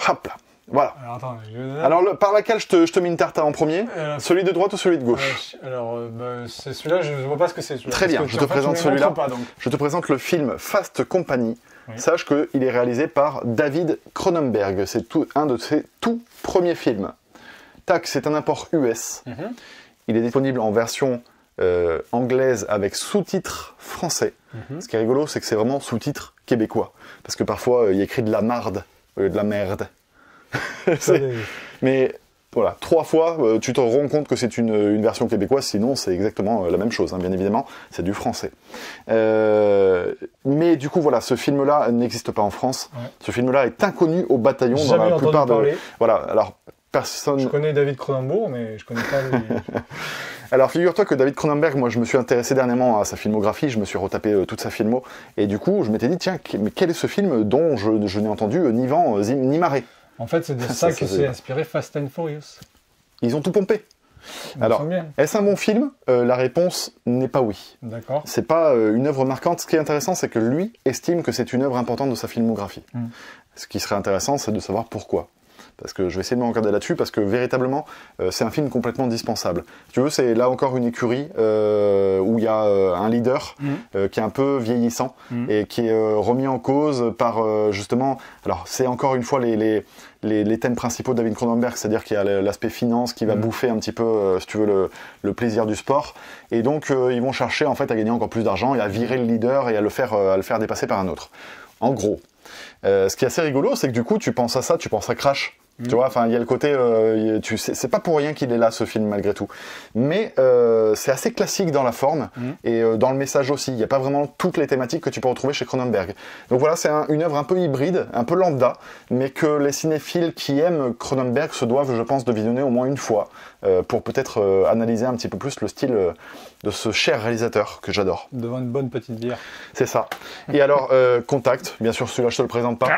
Hop là. Voilà. Alors, attends, par laquelle je te mets une tarte en premier, celui de droite ou celui de gauche? C'est celui-là, je ne vois pas ce que c'est. Très bien, je te présente celui-là. Je te présente le film Fast Company. Oui. Sache qu'il est réalisé par David Cronenberg. C'est un de ses tout premiers films. Tac, c'est un import US. Il est disponible en version anglaise avec sous-titres français. Ce qui est rigolo, c'est que c'est vraiment sous-titres québécois. Parce que parfois, il y a écrit de la marde au lieu de la merde. Mais voilà, 3 fois, tu te rends compte que c'est une version québécoise, sinon c'est exactement la même chose, hein, bien évidemment, c'est du français. Mais du coup, voilà, ce film-là n'existe pas en France. Ouais. Ce film-là est inconnu au bataillon dans la plupart de... Voilà, alors personne... Je connais David Cronenberg, mais je connais pas... Alors figure-toi que David Cronenberg, moi je me suis intéressé dernièrement à sa filmographie, je me suis retapé toute sa filmo, et du coup je m'étais dit, tiens, mais quel est ce film dont je n'ai entendu ni vent ni marée? En fait, c'est de ça que s'est inspiré Fast and Furious. Ils ont tout pompé. Alors, est-ce un bon film? La réponse n'est pas oui. D'accord. C'est pas une œuvre marquante. Ce qui est intéressant, c'est que lui estime que c'est une œuvre importante de sa filmographie. Ce qui serait intéressant, c'est de savoir pourquoi. Parce que je vais essayer de me regarder là-dessus, parce que véritablement, c'est un film complètement dispensable. Si tu veux, c'est là encore une écurie où il y a un leader qui est un peu vieillissant et qui est remis en cause par justement... Alors, c'est encore une fois les thèmes principaux de David Cronenberg, c'est-à-dire qu'il y a l'aspect finance qui va bouffer un petit peu, si tu veux, le plaisir du sport. Et donc, ils vont chercher en fait à gagner encore plus d'argent et à virer le leader et à le faire dépasser par un autre. En gros. Ce qui est assez rigolo, c'est que du coup, tu penses à ça, tu penses à Crash. Tu vois, enfin, il y a le côté, c'est pas pour rien qu'il est là, ce film, malgré tout. Mais c'est assez classique dans la forme et dans le message aussi. Il n'y a pas vraiment toutes les thématiques que tu peux retrouver chez Cronenberg. Donc voilà, c'est une œuvre un peu hybride, un peu lambda, mais que les cinéphiles qui aiment Cronenberg se doivent, je pense, de visionner au moins une fois pour peut-être analyser un petit peu plus le style de ce cher réalisateur que j'adore. Devant une bonne petite bière. C'est ça. Et alors, Contact, bien sûr, celui-là, je te le présente pas.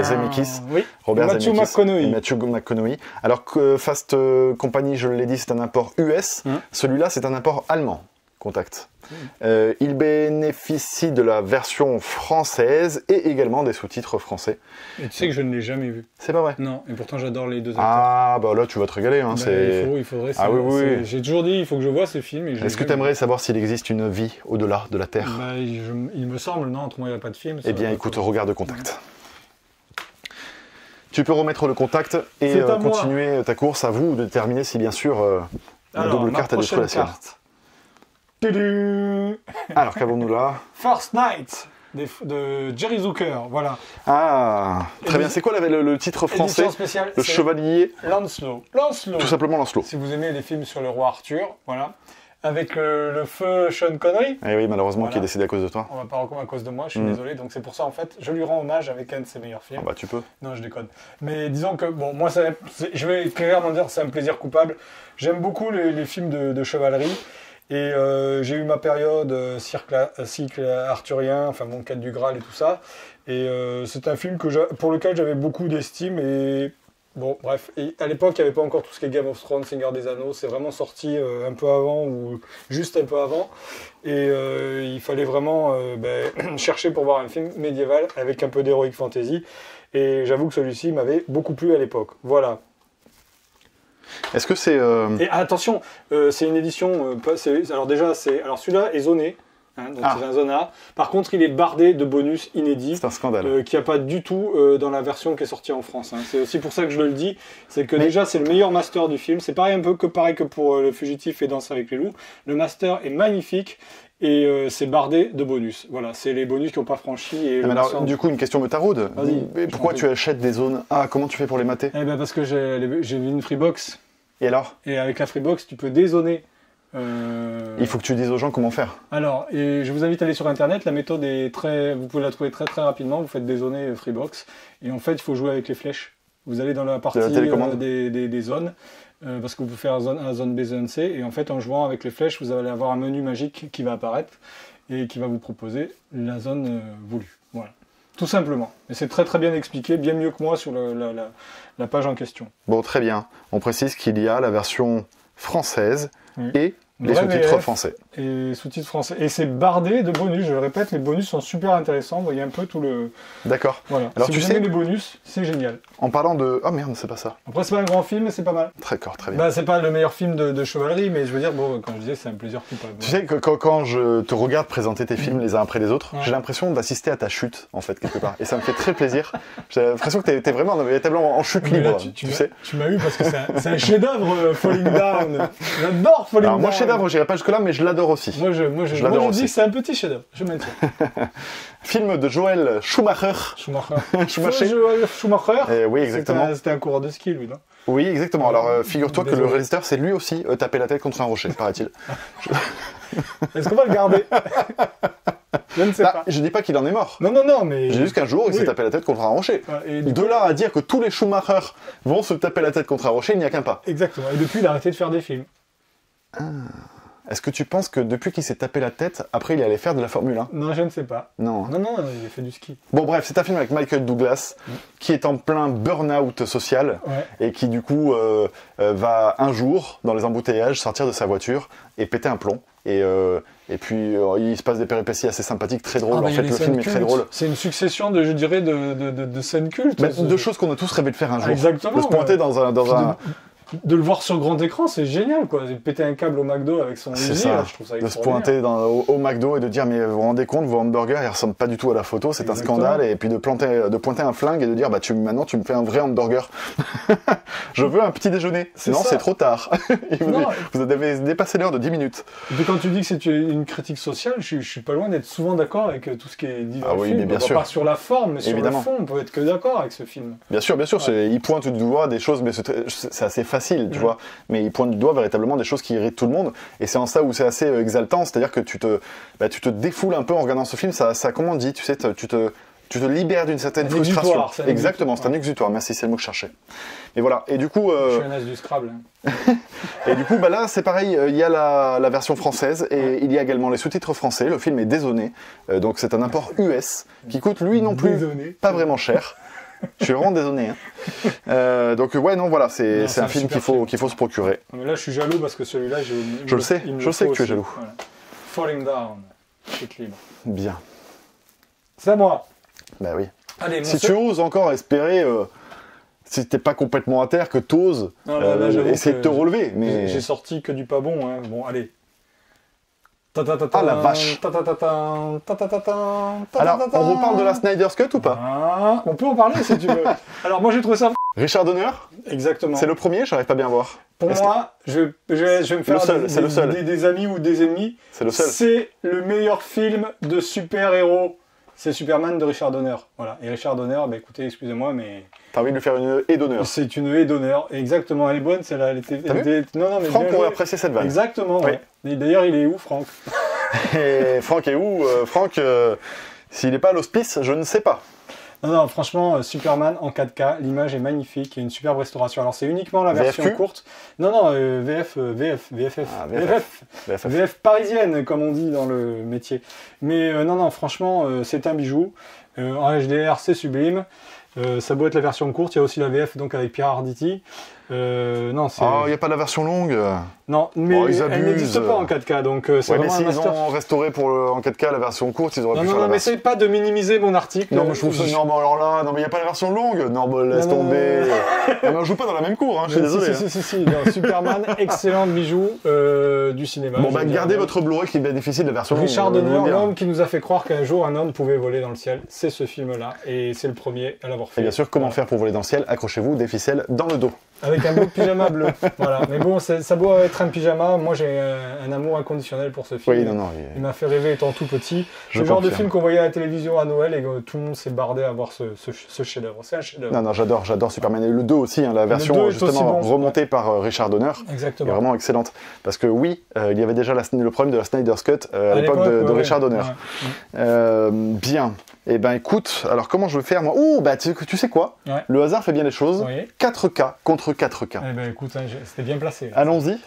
Zemeckis, oui. Robert Matthew Zemeckis. Matthew McConaughey. Alors que Fast Company, je l'ai dit, c'est un import US. Celui-là, c'est un import allemand. Contact. Il bénéficie de la version française et également des sous-titres français. Et tu sais que je ne l'ai jamais vu. C'est pas vrai? Non, et pourtant j'adore les deux acteurs. Ah, bah là tu vas te régaler. Hein, il faudrait. Ah oui, oui. J'ai toujours dit, il faut que je vois ce film. Est-ce que tu aimerais savoir s'il existe une vie au-delà de la Terre? Bah, il me semble, non, autrement il n'y a pas de film. Eh bien, écoute, regarde Contact. Tu peux remettre le contact et continuer ta course. À vous de déterminer si, bien sûr, la double carte a détruit la sienne. Alors, qu'avons-nous là? First Night de Jerry Zucker, voilà. Ah, très bien. C'est quoi le titre français? Le Chevalier Lancelot. Tout simplement Lancelot. Si vous aimez les films sur le roi Arthur, voilà. Avec le feu Sean Connery. Eh oui, malheureusement, qui est décédé à cause de toi. On va pas recommander à cause de moi, je suis désolé. Donc c'est pour ça, en fait, je lui rends hommage avec un de ses meilleurs films. Ah bah tu peux. Non, je déconne. Mais disons que, bon, moi, je vais clairement dire, c'est un plaisir coupable. J'aime beaucoup les films de chevalerie. Et j'ai eu ma période cycle arthurien, enfin mon quête du Graal et tout ça. Et c'est un film pour lequel j'avais beaucoup d'estime. Et bon, bref. Et à l'époque, il n'y avait pas encore tout ce qui est Game of Thrones, Seigneur des Anneaux. C'est vraiment sorti un peu avant ou juste un peu avant. Et il fallait vraiment chercher pour voir un film médiéval avec un peu d'heroic fantasy. Et j'avoue que celui-ci m'avait beaucoup plu à l'époque. Voilà. Est-ce que c'est... Et attention, c'est une édition... alors déjà, celui-là est zoné. Hein, donc c'est un zone A. Par contre, il est bardé de bonus inédits. C'est un scandale. Qu'il n'y a pas du tout dans la version qui est sortie en France. Hein. C'est aussi pour ça que je le dis. C'est que déjà, c'est le meilleur master du film. C'est pareil que pour Le Fugitif et Danse avec les loups. Le master est magnifique. Et c'est bardé de bonus. Voilà, c'est les bonus qui n'ont pas franchi. Et alors, du coup, une question me taraude. Pourquoi tu achètes des zones A? Comment tu fais pour les mater? Eh ben parce que j'ai vu une Freebox. Et alors? Et avec la Freebox, tu peux dézoner. Il faut que tu dises aux gens comment faire. Alors, et je vous invite à aller sur internet, la méthode est vous pouvez la trouver très très rapidement, vous faites dézoner Freebox, et en fait il faut jouer avec les flèches. Vous allez dans la partie des zones, parce que vous pouvez faire zone B, zone C, et en fait en jouant avec les flèches, vous allez avoir un menu magique qui va apparaître, et qui va vous proposer la zone voulue. Voilà. Tout simplement. Et c'est très très bien expliqué, bien mieux que moi sur la page en question. Bon, très bien. On précise qu'il y a la version française et les sous-titres français. Et sous-titres français. Et c'est bardé de bonus, je le répète, les bonus sont super intéressants. Vous voyez un peu tout le... D'accord. Voilà. Alors si tu vous sais... aimez les bonus, c'est génial. En parlant de... Oh merde, c'est pas ça. Après, c'est pas un grand film, mais c'est pas mal. D'accord, très bien. Bah, c'est pas le meilleur film de chevalerie, mais je veux dire, bon, quand je disais, c'est un plaisir coupable. Tu sais que quand je te regarde présenter tes films les uns après les autres, j'ai l'impression d'assister à ta chute, en fait, quelque part. Et ça me fait très plaisir. J'ai l'impression que t'es vraiment véritablement en chute libre, tu sais. Tu m'as eu parce que c'est un chef-d'œuvre, Falling Down. J'adore Falling Down. Alors, moi, chef-d'œuvre, j'irai pas jusque-là, mais je l'adore aussi. Moi, je dis que c'est un petit chef-d'œuvre. Je maintiens. Film de Joel Schumacher. Joel Schumacher. Oui, exactement. C'était un coureur de ski, lui, non? Oui, exactement. Alors, figure-toi que le réalisateur s'est lui aussi tapé la tête contre un rocher, paraît-il. Est-ce qu'on va le garder? Je ne sais pas. Je dis pas qu'il en est mort. Non, mais... J'ai juste qu'un jour, il s'est tapé la tête contre un rocher. Et de là à dire que tous les Schumacher vont se taper la tête contre un rocher, il n'y a qu'un pas. Exactement. Et depuis, il a arrêté de faire des films. Est-ce que tu penses que depuis qu'il s'est tapé la tête, après il allait faire de la Formule 1? Non, je ne sais pas. Non, il a fait du ski. Bon bref, c'est un film avec Michael Douglas qui est en plein burn-out social et qui du coup va un jour dans les embouteillages sortir de sa voiture et péter un plomb. Et puis il se passe des péripéties assez sympathiques, très drôles. En fait, le film est très drôle. C'est une succession de, je dirais, de scènes cultes. De choses qu'on a tous rêvé de faire un jour. Exactement. De se pointer dans un... De le voir sur grand écran, c'est génial, quoi. De péter un câble au McDo avec son Uzi, là, je trouve ça extraordinaire. De se pointer au McDo et de dire, mais vous vous rendez compte, vos hamburgers, ils ressemblent pas du tout à la photo, c'est un scandale. Et puis de pointer un flingue et de dire, bah maintenant tu me fais un vrai hamburger. Je veux un petit déjeuner. Sinon c'est trop tard. Vous avez dépassé l'heure de 10 minutes. Et puis quand tu dis que c'est une critique sociale, je suis pas loin d'être souvent d'accord avec tout ce qui est dit dans le film. Mais bien sûr. Pas sur la forme, mais sur le fond, on peut être que d'accord avec ce film. Bien sûr. Il pointe du doigt des choses, mais c'est assez facile, tu vois. Mais il pointe du doigt véritablement des choses qui irritent tout le monde. Et c'est en ça où c'est assez exaltant, c'est-à-dire que tu te défoules un peu en regardant ce film. Ça comment on dit, tu sais, tu te libères d'une certaine frustration. Exactement, c'est un exutoire. Merci, c'est le mot que je cherchais. Et voilà. Et du coup. Je suis un as du Scrabble. Et du coup, là, c'est pareil. Il y a la version française et il y a également les sous-titres français. Le film est dézoné, donc c'est un import US qui coûte lui non plus pas vraiment cher. Je suis vraiment désolé. Donc voilà, c'est un film qu'il faut se procurer. Mais là, je suis jaloux parce que celui-là, je le sais que tu es jaloux. Falling Down. Chute libre. Bien. C'est à moi. Bah oui. Allez, mon Si tu oses encore espérer, si t'es pas complètement à terre, que t'oses essayer de te relever. Mais... J'ai sorti que du pas bon. Hein. Bon, allez. Ah la vache. Alors, on reparle de la Snyder's Cut ou pas? Ah, on peut en parler si tu veux. Alors, moi, j'ai trouvé ça... Richard Donner? Exactement. C'est le premier, j'arrive pas bien à voir. Pour moi, je vais me faire des amis ou des ennemis. C'est le seul. C'est le meilleur film de super-héros. C'est Superman de Richard Donner. Voilà. Et Richard Donner, bah écoutez, excusez-moi, mais... T'as envie de lui faire une haie d'honneur. C'est une haie d'honneur. Exactement, elle est bonne, celle-là. Non, mais Franck aurait apprécié cette vanne. Exactement, oui. Ouais. Et d'ailleurs, il est où, Franck? Et Franck est où? Franck, s'il n'est pas à l'hospice, je ne sais pas. Non, franchement, Superman en 4K, l'image est magnifique, il y a une superbe restauration. Alors, c'est uniquement la version VFQ courte. Non, VFF. Ah, VF parisienne, comme on dit dans le métier. Mais non, franchement, c'est un bijou. En HDR, c'est sublime. Ça doit être la version courte, il y a aussi la VF donc avec Pierre Arditi. Non, c'est... Oh, il n'y a pas la version longue? Non, mais elle n'existe pas en 4K, donc c'est vraiment mais un s'ils ont restauré en 4K la version courte, ils auraient pu faire la version... Non, mais essaye pas de minimiser mon article. Non, mais je trouve ça... Non, mais alors là, non, mais il n'y a pas la version longue. Non, mais laisse tomber. Non, mais on joue pas dans la même cour, hein, je suis désolé. Si. Non, Superman, excellent bijou du cinéma. Bon, bah, gardez votre Blu-ray qui bénéficie de la version longue. Richard Donner, l'homme qui nous a fait croire qu'un jour un homme pouvait voler dans le ciel, c'est ce film-là, et c'est le premier à l'avoir fait. Et bien sûr, comment faire pour voler dans le ciel? Accrochez-vous des ficelles dans le dos. Avec un beau pyjama bleu. Voilà. Mais bon, ça doit être un pyjama. Moi, j'ai un amour inconditionnel pour ce film. Oui, non. Il m'a fait rêver étant tout petit. C'est le genre de film qu'on voyait à la télévision à Noël et que tout le monde s'est bardé à voir ce chef-d'œuvre. C'est un chef-d'œuvre. Non, j'adore Superman. Et le 2 aussi, hein, la version justement remontée par Richard Donner. Exactement. Est vraiment excellente. Parce que oui, il y avait déjà le problème de la Snyder's Cut à l'époque de Richard Donner. Ouais. Bien. Eh ben écoute, alors comment je vais faire moi? Oh, bah tu sais quoi? Le hasard fait bien les choses. Oui. 4K contre 4K. Eh ben écoute, c'était bien placé. Allons-y.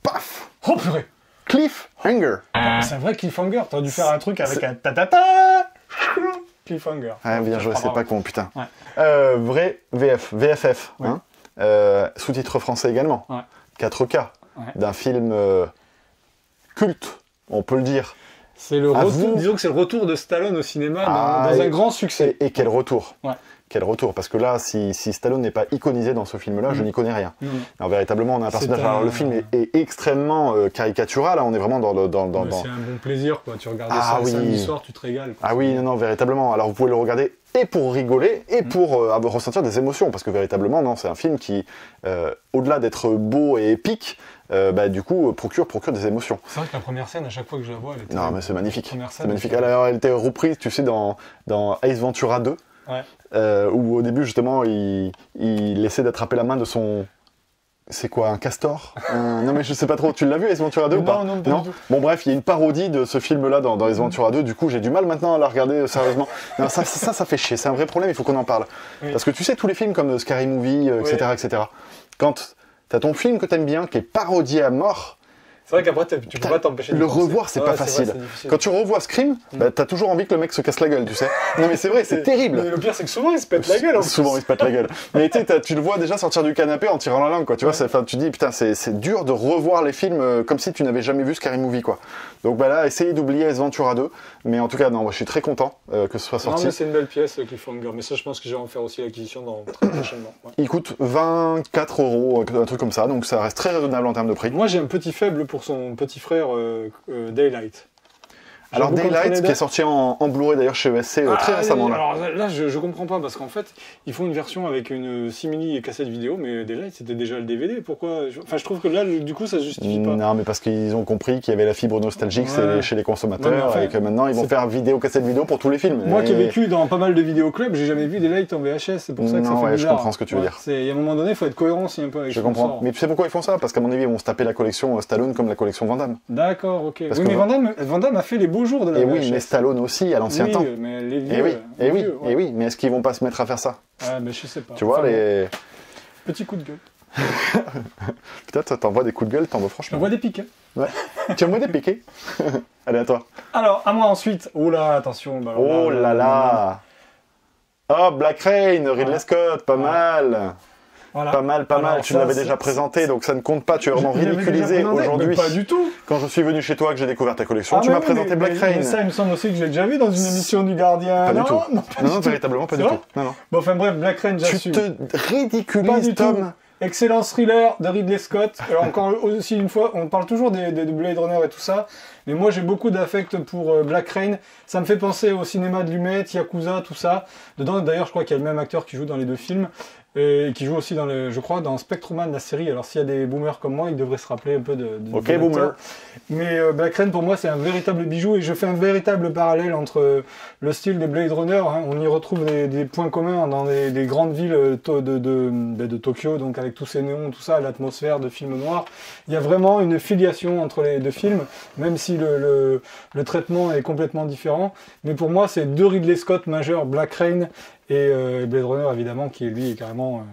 Paf! Oh purée! Cliffhanger. C'est un vrai cliffhanger. T'aurais dû faire un truc avec un ta-ta-ta! Cliffhanger. Ah, bien joué, c'est pas con, putain. Ouais. Vrai VFF. Ouais. Hein, sous-titre français également. Ouais. 4K. Ouais. D'un film culte, on peut le dire. C'est le retour, disons que c'est le retour de Stallone au cinéma dans un grand succès. Et quel retour! Ouais. Quel retour! Parce que là, si Stallone n'est pas iconisé dans ce film-là, je n'y connais rien. Alors véritablement, on a un personnage. Alors le film est extrêmement caricatural. Là, on est vraiment dans. C'est un bon plaisir, quoi. Tu regardes ça le samedi soir, tu te régales. Quoi. Ah oui, non, véritablement. Alors vous pouvez le regarder et pour rigoler et pour ressentir des émotions, parce que véritablement, non, c'est un film qui, au-delà d'être beau et épique. Du coup, procure des émotions. C'est vrai que la première scène, à chaque fois que je la vois, elle était... Non, mais c'est magnifique. C'est magnifique. Alors, elle était reprise, tu sais, dans Ace Ventura 2, où au début, justement, il essaie d'attraper la main de son... C'est quoi, un castor? Non, mais je sais pas trop. Tu l'as vu, Ace Ventura 2 ou pas? Non, pas du tout. Bon, bref, il y a une parodie de ce film-là dans Ace Ventura 2. Du coup, j'ai du mal maintenant à la regarder sérieusement. Non, ça fait chier. C'est un vrai problème, il faut qu'on en parle. Oui. Parce que tu sais, tous les films comme Scary Movie, etc., quand... T'as ton film que t'aimes bien, qui est parodié à mort. C'est vrai qu'après, tu peux pas t'empêcher de le revoir, c'est pas facile. Vrai, quand tu revois Scream, t'as toujours envie que le mec se casse la gueule, tu sais. Non mais c'est vrai, c'est terrible. Mais le pire, c'est que souvent, il se pète la gueule. Souvent, il se pète la gueule. Mais tu le vois déjà sortir du canapé en tirant la langue, quoi. Tu vois, tu dis, putain, c'est dur de revoir les films comme si tu n'avais jamais vu Scary Movie, quoi. Donc bah là, essayez d'oublier Ace Ventura 2. Mais en tout cas, non, moi, je suis très content que ce soit sorti. Non, mais c'est une belle pièce, le Cliffhanger. Mais ça, je pense que je vais en faire aussi l'acquisition très prochainement. Ouais. Il coûte 24 €, un truc comme ça. Donc ça reste très raisonnable en termes de prix. Moi, j'ai un petit faible pour son petit frère Daylight. Alors Daylight, qui est sorti en Blu-ray d'ailleurs chez ESC très récemment. Alors là, je comprends pas, parce qu'en fait, ils font une version avec une simili et cassette vidéo, mais Daylight, c'était déjà le DVD. Pourquoi je trouve que là, du coup, ça justifie pas. Non, mais parce qu'ils ont compris qu'il y avait la fibre nostalgique chez les consommateurs, et que maintenant, ils vont faire cassette vidéo pour tous les films. Moi qui ai vécu dans pas mal de vidéoclubs, j'ai jamais vu Daylight en VHS, c'est pour ça que ça fait bizarre. Je comprends ce que tu veux dire. Il y a un moment donné, il faut être cohérent aussi un peu avec Je comprends. Mais tu sais pourquoi ils font ça? Parce qu'à mon avis, ils vont se taper la collection Stallone comme la collection Van Damme. D'accord, ok. Oui, mais Van Damme a fait les beaux jours de la VHS. Stallone aussi à l'ancien temps. Mais les vieux, oui, mais est-ce qu'ils vont pas se mettre à faire ça? Ah, mais je sais pas. Tu vois, Petit coup de gueule. Putain, toi, t'envoies des coups de gueule, t'envoies franchement. J'envoie des piques. Ouais. Tu envoies des piquets? Allez, à toi. Alors, à moi ensuite. Oh là, attention. Oh là là. Oh, Black Rain, Ridley Scott, pas mal. Voilà. Pas mal, Alors, tu me l'avais déjà présenté, donc ça ne compte pas, tu es vraiment ridiculisé aujourd'hui. Pas du tout. Quand je suis venu chez toi, que j'ai découvert ta collection, tu m'as présenté Black Rain. Mais ça, il me semble aussi que je l'ai déjà vu dans une émission du Gardien. Pas du tout. Non, tout. véritablement pas du tout. Non. Bon, enfin bref, Black Rain, j'assume. Tu te ridiculises, Tom. Excellent thriller de Ridley Scott. Alors encore aussi une fois, on parle toujours de Blade Runner et tout ça, mais moi j'ai beaucoup d'affect pour Black Rain. Ça me fait penser au cinéma de Lumet, Yakuza, tout ça. Dedans, d'ailleurs, je crois qu'il y a le même acteur qui joue dans les deux films. Et qui joue aussi je crois, dans Spectreman, la série. Alors s'il y a des boomers comme moi, ils devraient se rappeler un peu de Ok, boomer. Mais Black Rain, pour moi, c'est un véritable bijou, et je fais un véritable parallèle entre le style des Blade Runner. Hein. On y retrouve des points communs dans des grandes villes de Tokyo, donc avec tous ces néons, tout ça, l'atmosphère de films noirs. Il y a vraiment une filiation entre les deux films, même si le traitement est complètement différent. Mais pour moi, c'est deux Ridley Scott majeurs, Black Rain et Blade Runner, évidemment, qui lui est carrément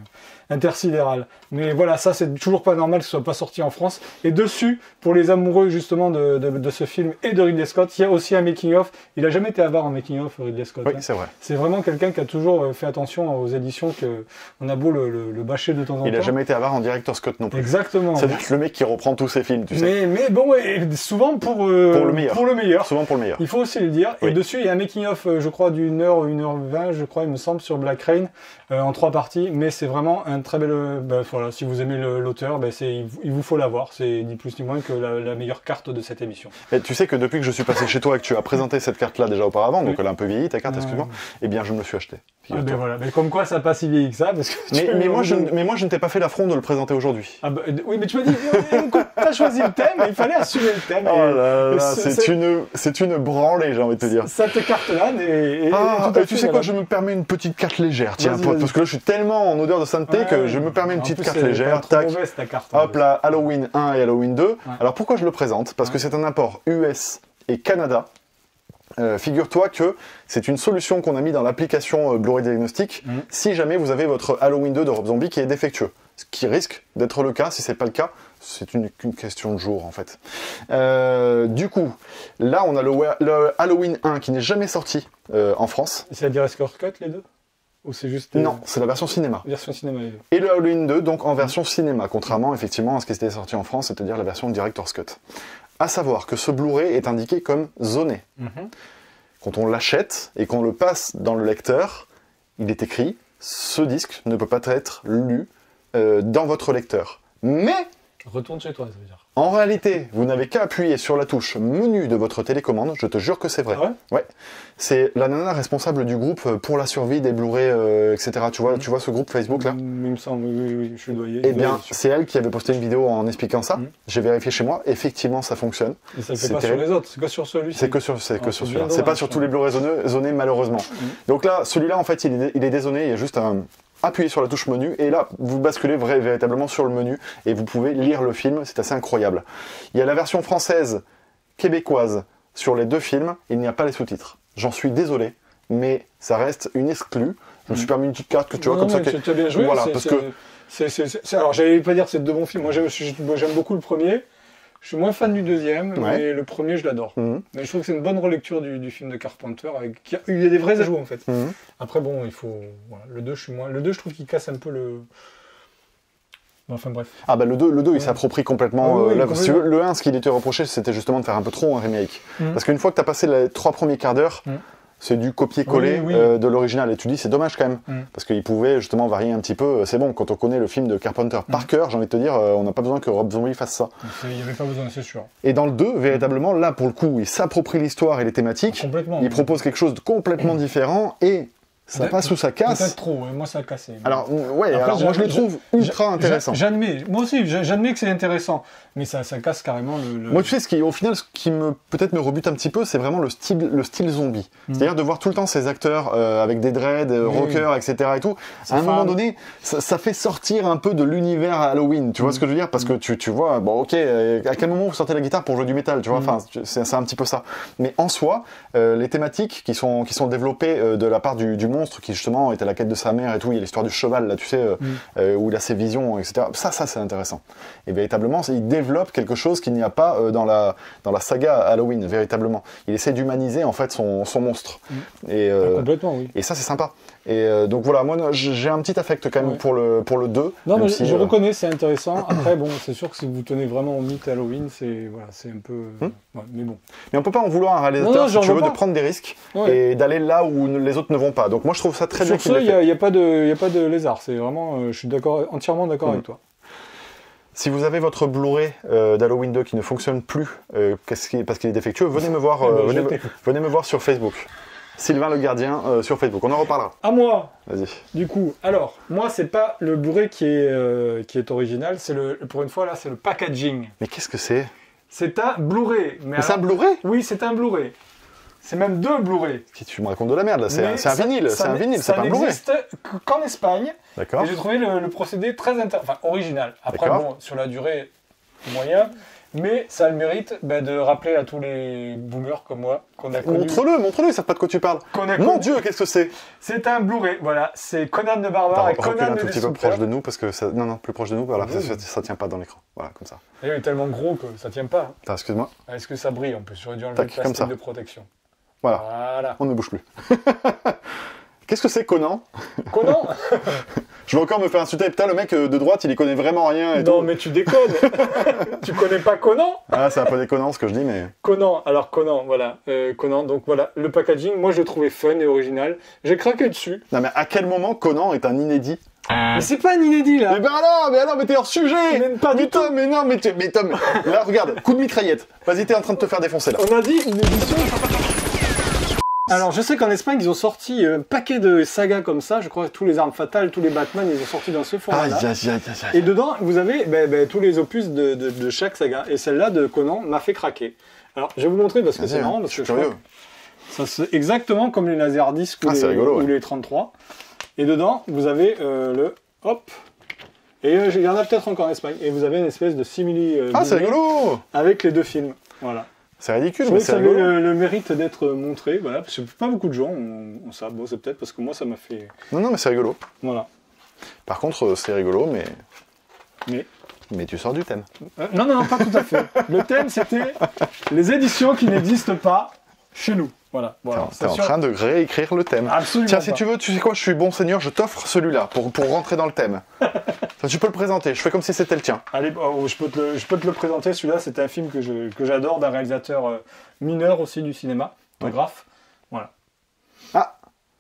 intersidéral. Mais voilà, ça c'est toujours pas normal que ce soit pas sorti en France. Et dessus, pour les amoureux justement de ce film et de Ridley Scott, il y a aussi un making-of. Il a jamais été avare en making-of, Ridley Scott. Oui, c'est vrai. C'est vraiment quelqu'un qui a toujours fait attention aux éditions, que on a beau le bâcher de temps en temps. Il a jamais été avare en director's cut non plus. Exactement. C'est le mec qui reprend tous ses films, tu sais. Mais bon, et souvent pour le meilleur. Souvent pour le meilleur. Il faut aussi le dire. Oui. Et dessus, il y a un making-of, je crois, d'1 heure ou 1h20, je crois, il me semble, sur Black Rain, en 3 parties. Mais c'est vraiment un très bel... voilà, si vous aimez l'auteur, il vous faut l'avoir. C'est ni plus ni moins que la meilleure carte de cette émission. Et tu sais que depuis que je suis passé chez toi et que tu as présenté cette carte-là déjà auparavant, donc elle est un peu vieillie, ta carte, excuse-moi, eh bien je me le suis acheté. Voilà. Mais comme quoi, ça n'a pas si vieilli que ça. Parce que mais moi, je ne t'ai pas fait l'affront de le présenter aujourd'hui. Oui, mais tu m'as dit, t'as choisi le thème, il fallait assumer le thème. Oh là là, c'est une branlée, j'ai envie de te dire. Cette carte-là, tu sais quoi, je me permets une petite carte légère, tiens, parce que là je suis tellement en odeur de sainteté que je me permets une petite carte légère. Tac. Mauvaise, ta carte, hop là, Halloween 1 et Halloween 2. Alors pourquoi je le présente? Parce que c'est un import US et Canada. Figure-toi que c'est une solution qu'on a mis dans l'application Blu-ray Diagnostic si jamais vous avez votre Halloween 2 de Rob Zombie qui est défectueux. Ce qui risque d'être le cas. Si c'est pas le cas, c'est une question de jour en fait. Du coup, là on a le Halloween 1 qui n'est jamais sorti en France. C'est la Director's Cut les deux? Ou c'est juste... Non, c'est la version cinéma. Version cinéma, les deux. Et le Halloween 2, donc en version cinéma, contrairement effectivement à ce qui était sorti en France, c'est-à-dire la version Director's Cut. À savoir que ce Blu-ray est indiqué comme zoné. Quand on l'achète et qu'on le passe dans le lecteur, il est écrit « Ce disque ne peut pas être lu dans votre lecteur. » Mais... Retourne chez toi, ça veut dire. En réalité, vous n'avez qu'à appuyer sur la touche menu de votre télécommande, je te jure que c'est vrai. Ah ouais? Ouais. C'est la nana responsable du groupe pour la survie des Blu-ray, etc. Tu vois ce groupe Facebook là? Il me semble, oui, je suis doyé. Eh bien, c'est elle qui avait posté une vidéo en expliquant ça. J'ai vérifié chez moi, effectivement ça fonctionne. Et ça ne fait pas sur les autres, c'est que sur celui-ci. C'est que sur celui-là. C'est pas sur tous les Blu-ray zonés malheureusement. Donc là, celui-là en fait il est dézoné, il y a juste appuyez sur la touche menu et là vous basculez véritablement sur le menu et vous pouvez lire le film, c'est assez incroyable. Il y a la version française, québécoise sur les deux films, il n'y a pas les sous-titres. J'en suis désolé, mais ça reste une exclue. Je me suis permis une petite carte que tu vois comme ça. Tu as bien joué, voilà, parce que alors j'allais pas dire que c'est deux bons films, moi j'aime beaucoup le premier. Je suis moins fan du deuxième, mais le premier, je l'adore. Mais je trouve que c'est une bonne relecture du film de Carpenter. Il y a des vrais ajouts, en fait. Après, bon, il faut... Voilà, le 2, Le 2, je trouve qu'il casse un peu le... Enfin, bref. Ah bah le 2 il s'approprie complètement l'œuvre. Si le 1, ce qu'il était reproché, c'était justement de faire un peu trop un remake. Parce qu'une fois que tu as passé les 3 premiers quarts d'heure... C'est du copier-coller de l'original. Et tu dis, c'est dommage quand même. Parce qu'il pouvait justement varier un petit peu. C'est bon, quand on connaît le film de Carpenter par cœur, j'ai envie de te dire, on n'a pas besoin que Rob Zombie fasse ça. Il n'y avait pas besoin, c'est sûr. Et dans le 2, véritablement, là, pour le coup, il s'approprie l'histoire et les thématiques. Complètement. Il propose quelque chose de complètement différent et ça passe ou ça casse. Peut-être trop, moi ça a cassé. Alors, moi je le trouve ultra intéressant. J'admets, moi aussi, j'admets que c'est intéressant. Mais ça casse carrément le... Moi, tu sais, au final, ce qui peut-être me rebute un petit peu, c'est vraiment le style zombie. C'est-à-dire de voir tout le temps ces acteurs avec des dreads, rockers, etc. et tout. À un moment donné, ça fait sortir un peu de l'univers Halloween. Tu vois ce que je veux dire? Parce que tu vois, bon, ok, à quel moment vous sortez la guitare pour jouer du métal, tu vois? Enfin, c'est un petit peu ça. Mais en soi, les thématiques qui sont développées de la part du monstre qui justement est à la quête de sa mère et tout, il y a l'histoire du cheval là, tu sais, où il a ses visions, etc. Ça c'est intéressant. Et véritablement, il développe quelque chose qu'il n'y a pas dans la saga Halloween, véritablement. Il essaie d'humaniser en fait son monstre. Complètement, oui. Et ça c'est sympa. Et donc voilà, moi j'ai un petit affect quand même pour le 2. Non, mais je reconnais, c'est intéressant. Après, bon, c'est sûr que si vous tenez vraiment au mythe Halloween, c'est voilà, un peu... ouais, mais bon. Mais on peut pas en vouloir à un réalisateur, si tu veux, de prendre des risques et d'aller là où les autres ne vont pas. Donc moi je trouve ça très bien. Sur ce, il n'y a pas de lézard. C'est vraiment, je suis entièrement d'accord avec toi. Si vous avez votre Blu-ray d'Halloween 2 qui ne fonctionne plus parce qu'il est défectueux, venez me voir, venez me voir sur Facebook. Sylvain le Gardien sur Facebook, on en reparlera. À moi. Vas-y. Du coup, alors, moi c'est pas le Blu-ray qui est original, c'est pour une fois là, c'est le packaging. Mais qu'est-ce que c'est? C'est un Blu-ray. Mais c'est un Blu-ray? Oui, c'est un Blu-ray. C'est même 2 Blu-ray. Tu me racontes de la merde là, c'est un vinyle, c'est un vinyle, c'est pas un Blu-ray. Ça n'existe qu'en Espagne. D'accord. Et j'ai trouvé le procédé très original. Après bon, sur la durée, moyen. Mais ça a le mérite de rappeler à tous les boomers comme moi qu'on a connu... Montre-le, ils savent pas de quoi tu parles. Mon Dieu, qu'est-ce que c'est? C'est un Blu-ray, voilà. C'est Conan le Barbare et Conan le un tout petit peu proche de nous, parce que ça... Non, plus proche de nous, voilà, ça tient pas dans l'écran. Voilà, comme ça. Et il est tellement gros que ça tient pas. Attends, excuse-moi. Est-ce que ça brille? On peut sur dû enlever le plastique de protection. Voilà. On ne bouge plus. Qu'est-ce que c'est Conan? Conan Je vais encore me faire insulter. Putain, le mec de droite, il y connaît vraiment rien et tout. Non, mais tu déconnes. Tu connais pas Conan? Ah, c'est un peu déconnant ce que je dis, mais... Conan, voilà. Conan, donc voilà. Le packaging, moi, je le trouvais fun et original. J'ai craqué dessus. Non, mais à quel moment Conan est un inédit? Mais c'est pas un inédit, là. Mais alors, mais t'es hors sujet. Mais pas du tout. Mais non, mais Tom, là, regarde, coup de mitraillette. Vas-y, t'es en train de te faire défoncer, là. On a dit une édition... Alors, je sais qu'en Espagne, ils ont sorti un paquet de sagas comme ça. Je crois que tous les Armes Fatales, tous les Batman, ils ont sorti dans ce format-là. Et dedans, vous avez tous les opus de chaque saga. Et celle-là de Conan m'a fait craquer. Alors, je vais vous montrer parce que c'est marrant. Parce que je crois ça c'est exactement comme les Laserdisc ou les 33. Et dedans, vous avez le... Hop. Et il y en a peut-être encore en Espagne. Et vous avez une espèce de simili... c'est rigolo. Avec les 2 films. Voilà. C'est ridicule, mais c'est rigolo. Ça avait le mérite d'être montré, voilà, parce que pas beaucoup de gens ont ça. Bon, c'est peut-être parce que moi, ça m'a fait... Non, mais c'est rigolo. Voilà. Par contre, c'est rigolo, mais tu sors du thème. Non, pas tout à fait. Le thème, c'était les éditions qui n'existent pas chez nous. Voilà. T'es en train de réécrire le thème. Absolument. Tiens, si tu veux, tu sais quoi, je suis bon seigneur, je t'offre celui-là pour rentrer dans le thème. Tu peux le présenter, je fais comme si c'était le tien. Allez, je peux te le présenter, celui-là, c'est un film que j'adore, d'un réalisateur mineur aussi du cinéma, photographe. Voilà. Ah,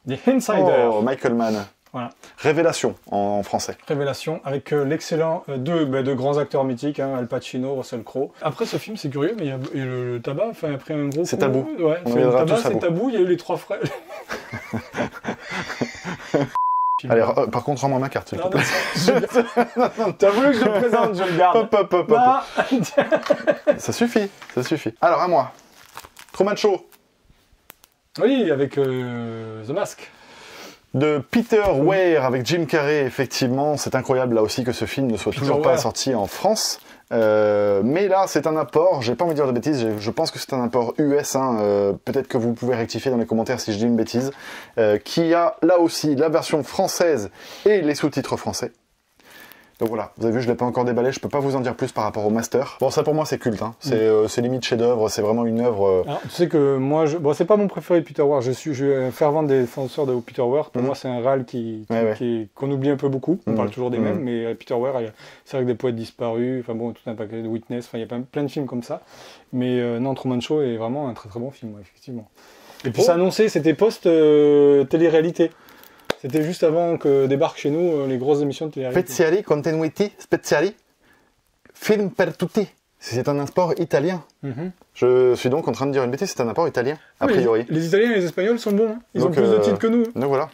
The Insider. Oh, Michael Mann. Voilà. Révélation en français. Révélation, avec l'excellent deux grands acteurs mythiques, Al Pacino, Russell Crowe. Après ce film, c'est curieux, mais il y a le tabac, enfin après un gros... C'est tabou. Ouais, le tabac, c'est tabou, il y a eu les 3 frères... Allez, par contre, rends-moi ma carte, s'il te plaît. T'as voulu que je le présente, je le garde. Hop. Ça suffit. Alors, à moi. Truman Show. Oui, avec The Mask. De Peter Weir avec Jim Carrey, effectivement. C'est incroyable, là aussi, que ce film ne soit toujours pas sorti en France. Mais là, c'est un apport, j'ai pas envie de dire de bêtises, je pense que c'est un apport US, peut-être que vous pouvez rectifier dans les commentaires si je dis une bêtise, qui a là aussi la version française et les sous-titres français. Donc voilà, vous avez vu, je l'ai pas encore déballé, je peux pas vous en dire plus par rapport au master. Bon, ça pour moi c'est culte, c'est limite chef-d'œuvre, c'est vraiment une œuvre... Alors, tu sais que moi, bon, c'est pas mon préféré de Peter Weir, je suis un fervent défenseur de Peter Weir. Pour moi, c'est un râle qu'on oublie un peu beaucoup, on parle toujours des mêmes, mais Peter Weir, c'est vrai que des poètes disparus, enfin bon, tout un paquet de Witness, il y a plein de films comme ça. Mais non, Truman Show est vraiment un très très bon film, effectivement. Et puis ça annonçait, c'était post-télé-réalité. C'était juste avant que débarquent chez nous les grosses émissions de télé-réalité. Speziali, continuity, speciali, film per tutti. C'est un import italien. Je suis donc en train de dire une bêtise, c'est un import italien, a priori. Les Italiens et les Espagnols sont bons, ils ont plus de titres que nous. Donc voilà.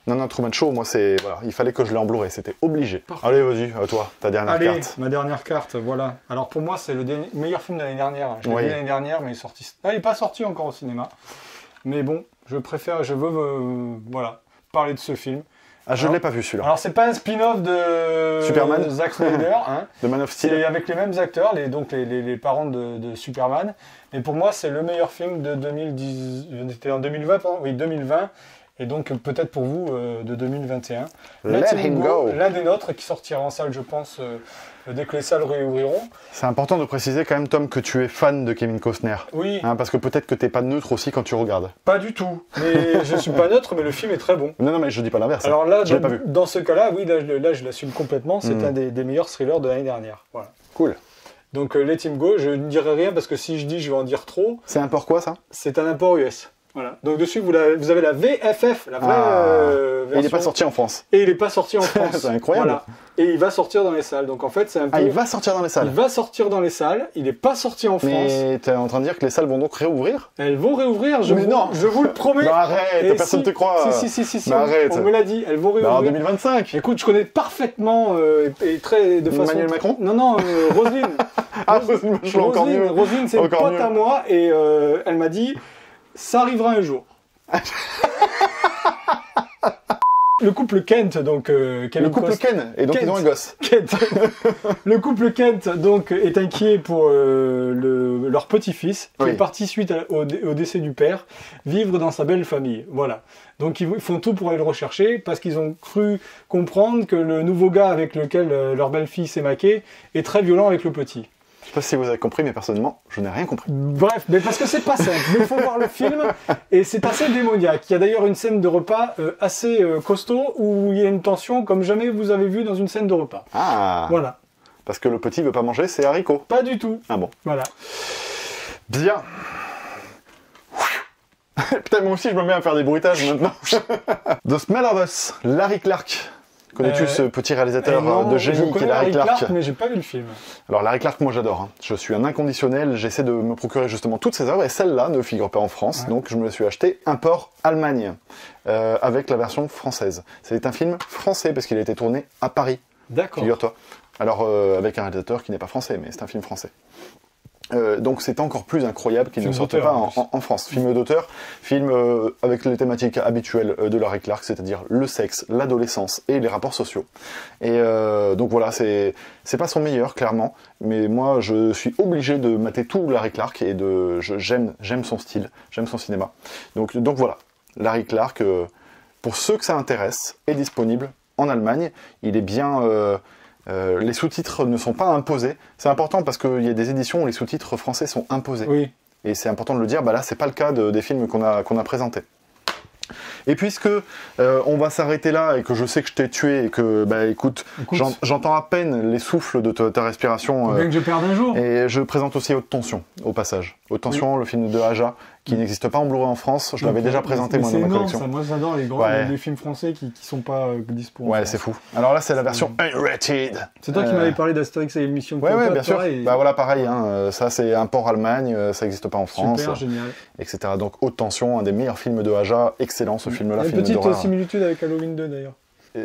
Non, Truman Show, moi, voilà, il fallait que je l'ai en Blu-ray, c'était obligé. Parfait. Allez, vas-y, à toi, ta dernière carte. Allez, ma dernière carte, voilà. Alors pour moi, c'est le meilleur film de l'année dernière. Je l'ai vu l'année dernière, mais il est sorti. Il n'est pas sorti encore au cinéma. Mais bon, je veux, voilà, parler de ce film. Ah, je ne l'ai pas vu celui-là. Alors, c'est pas un spin-off de Superman, Zack Snyder, de Man of Steel. C'est avec les mêmes acteurs, donc les parents de Superman. Mais pour moi, c'est le meilleur film de 2010. C'était en 2020, pardon. Oui, 2020. Et donc peut-être pour vous de 2021. Let him go. L'un des nôtres qui sortira en salle, je pense, dès que les salles réouvriront. C'est important de préciser quand même, Tom, que tu es fan de Kevin Costner. Oui. Hein, parce que peut-être que t'es pas neutre aussi quand tu regardes. Pas du tout. Mais je suis pas neutre, mais le film est très bon. Non, mais je dis pas l'inverse. Alors là, je l'ai pas vu. dans ce cas-là, oui, là je l'assume complètement. C'est un des meilleurs thrillers de l'année dernière. Voilà. Cool. Donc Let Him Go, je ne dirai rien parce que si je dis, je vais en dire trop. C'est un port quoi, ça? C'est un import US. Voilà. Donc dessus, vous avez la VFF, la vraie version. Et il n'est pas sorti en France. Et il n'est pas sorti en France. C'est incroyable. Voilà. Et il va sortir dans les salles. Donc en fait, c'est un peu... Ah, il va sortir dans les salles. Il va sortir dans les salles. Il n'est pas sorti en France. Mais t'es en train de dire que les salles vont donc réouvrir? Elles vont réouvrir, je vous le promets. Non, arrête, personne ne te croit. Si, arrête. on me l'a dit, elles vont réouvrir. En 2025. Écoute, je connais parfaitement et très de façon... Emmanuel Macron? Non, Roselyne. Roselyne, je encore mieux. Roselyne, c'est une pote à moi et elle m'a dit, ça arrivera un jour. Le couple Kent, donc le couple Ken, et donc Kent. ils ont un gosse. Kent. Le couple Kent donc est inquiet pour leur petit-fils qui est parti suite au décès du père vivre dans sa belle famille. Voilà. Donc ils font tout pour aller le rechercher parce qu'ils ont cru comprendre que le nouveau gars avec lequel leur belle-fille s'est maquée est très violent avec le petit. Je sais pas si vous avez compris, mais personnellement, je n'ai rien compris. Bref, mais parce que c'est pas simple. Il faut voir le film et c'est assez démoniaque. Il y a d'ailleurs une scène de repas assez costaud où il y a une tension comme jamais vous avez vu dans une scène de repas. Ah. Voilà. Parce que le petit veut pas manger ses haricots. Pas du tout. Ah bon. Voilà. Bien. Putain, moi aussi je me mets à faire des bruitages maintenant. The Smell of Us, Larry Clark. Connais-tu ce petit réalisateur de génie qui est Larry Clark? Mais j'ai pas vu le film. Alors Larry Clark, moi j'adore. Hein. Je suis un inconditionnel, j'essaie de me procurer justement toutes ses œuvres et celle-là ne figure pas en France, donc je me suis acheté import Allemagne avec la version française. C'est un film français parce qu'il a été tourné à Paris. D'accord. Figure-toi. Alors avec un réalisateur qui n'est pas français, mais c'est un film français. Donc c'est encore plus incroyable qu'il ne sorte pas en France. Film d'auteur, film avec les thématiques habituelles de Larry Clark, c'est-à-dire le sexe, l'adolescence et les rapports sociaux. Et donc voilà, c'est pas son meilleur, clairement, mais moi je suis obligé de mater tout Larry Clark et j'aime son style, j'aime son cinéma. Donc voilà, Larry Clark, pour ceux que ça intéresse, est disponible en Allemagne. Il est bien... les sous-titres ne sont pas imposés. C'est important parce qu'il y a des éditions où les sous-titres français sont imposés. Oui. Et c'est important de le dire, là c'est pas le cas des films qu'on a présentés. Et puisque on va s'arrêter là et que je sais que je t'ai tué et que, écoute. J'entends à peine les souffles de ta respiration. Bien que je perde un jour. Et je présente aussi Haute Tension, au passage. Haute Tension, le film de Aja, qui n'existe pas en Blu-ray en France. Je l'avais déjà présenté moi dans ma collection. Moi j'adore les films français qui sont pas dispo. Ouais, c'est fou. Alors là, c'est la version unrated. C'est toi qui m'avais parlé d'Astérix et Mission Cléopâtre. Ouais, bien sûr. Pareil. Voilà, pareil. Hein, ça, c'est import Allemagne, ça n'existe pas en France. Super, génial. Etc. Donc Haute Tension, un des meilleurs films de Aja. Excellent ce film-là. Une petite similitude avec Halloween 2 d'ailleurs.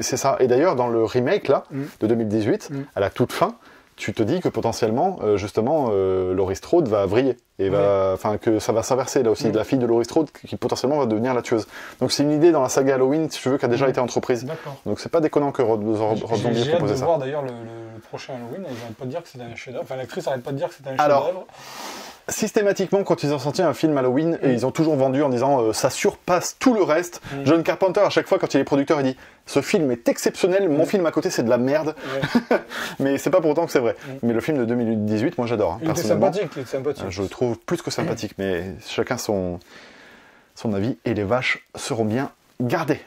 C'est ça. Et d'ailleurs, dans le remake là, de 2018, à la toute fin, tu te dis que potentiellement, justement, Laurie Strode va vriller. Et que ça va s'inverser là aussi. La fille de Laurie Strode qui potentiellement va devenir la tueuse. Donc c'est une idée dans la saga Halloween, si tu veux, qui a déjà été entreprise. Donc c'est pas déconnant que Rob Zombie ait proposé ça. J'ai hâte de voir d'ailleurs le prochain Halloween. Ils n'arrêtent pas de dire que c'est un chef-d'œuvre. Enfin, l'actrice n'arrête pas de dire que c'est un chef-d'œuvre. Systématiquement, quand ils ont sorti un film Halloween, et ils ont toujours vendu en disant ça surpasse tout le reste. John Carpenter, à chaque fois, quand il est producteur, il dit ce film est exceptionnel, mon film à côté c'est de la merde. Mais c'est pas pour autant que c'est vrai. Mais le film de 2018, moi j'adore. Il était sympathique, je le trouve plus que sympathique, mais chacun son avis, et les vaches seront bien gardées.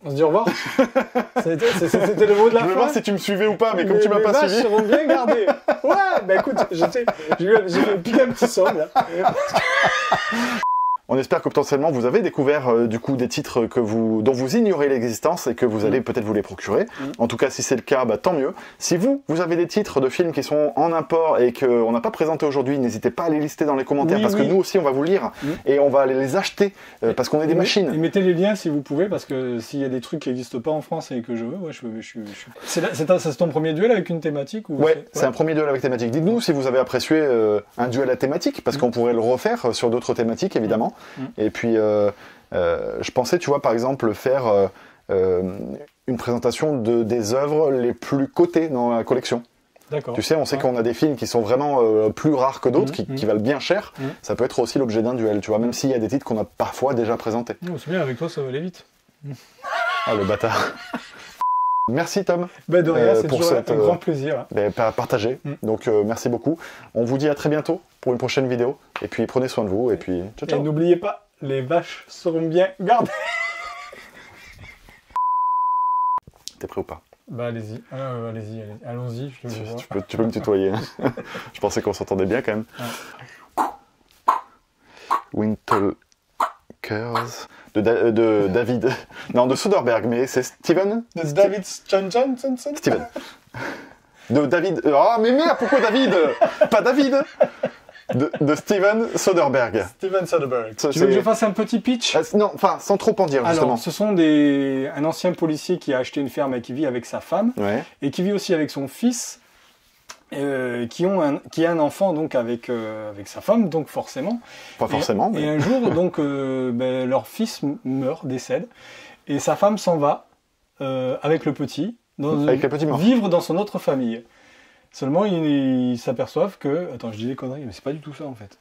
On se dit au revoir. C'était le mot de la fin. Je veux voir si tu me suivais ou pas, mais comme tu m'as pas suivi. Les vaches seront bien gardées. Ouais, écoute, j'ai piqué un petit somme là. On espère que potentiellement vous avez découvert du coup des titres dont vous ignorez l'existence et que vous allez peut-être vous les procurer. En tout cas, si c'est le cas, tant mieux. Si vous avez des titres de films qui sont en import et qu'on n'a pas présenté aujourd'hui, n'hésitez pas à les lister dans les commentaires parce que nous aussi on va vous lire et on va aller les acheter parce qu'on est des machines. Et mettez les liens si vous pouvez parce que s'il y a des trucs qui n'existent pas en France et que je veux, c'est ton premier duel avec une thématique ou c'est un premier duel avec thématique. Dites-nous si vous avez apprécié un duel à thématique parce qu'on pourrait le refaire sur d'autres thématiques évidemment. Et puis, je pensais, tu vois, par exemple, faire une présentation des œuvres les plus cotées dans la collection. D'accord. Tu sais, on sait Ouais. qu'on a des films qui sont vraiment plus rares que d'autres, qui valent bien cher. Ça peut être aussi l'objet d'un duel, tu vois, même s'il y a des titres qu'on a parfois déjà présentés. Oh, c'est bien, avec toi, ça va aller vite. Ah, le bâtard. Merci Tom. Ben de rien, c'est pour toujours cette, un grand plaisir. Partagé. Donc merci beaucoup. On vous dit à très bientôt pour une prochaine vidéo. Et puis prenez soin de vous. Et puis ciao Et ciao. n'oubliez pas, les vaches seront bien gardées. T'es prêt ou pas? Bah allez-y, allons-y, je le vois. Tu peux me tutoyer. Je pensais qu'on s'entendait bien quand même. Wintalkers de David. Non, de Soderbergh, mais c'est Steven. David Johnson. Steven. De David. Ah, mais merde, pourquoi David? Pas David. De Steven Soderbergh. Steven Soderbergh. Ça, Tu veux que c'est- je fasse un petit pitch? Non, enfin, sans trop en dire, justement. Alors, ce sont un ancien policier qui a acheté une ferme et qui vit avec sa femme, Ouais. et qui vit aussi avec son fils, qui a un enfant donc avec sa femme, donc forcément. Pas forcément, Et mais. un jour, donc, leur fils meurt, décède, et sa femme s'en va avec le petit, Avec le petit mort. vivre dans son autre famille. Seulement, ils s'aperçoivent que... Attends, je dis des conneries, mais c'est pas du tout ça, en fait.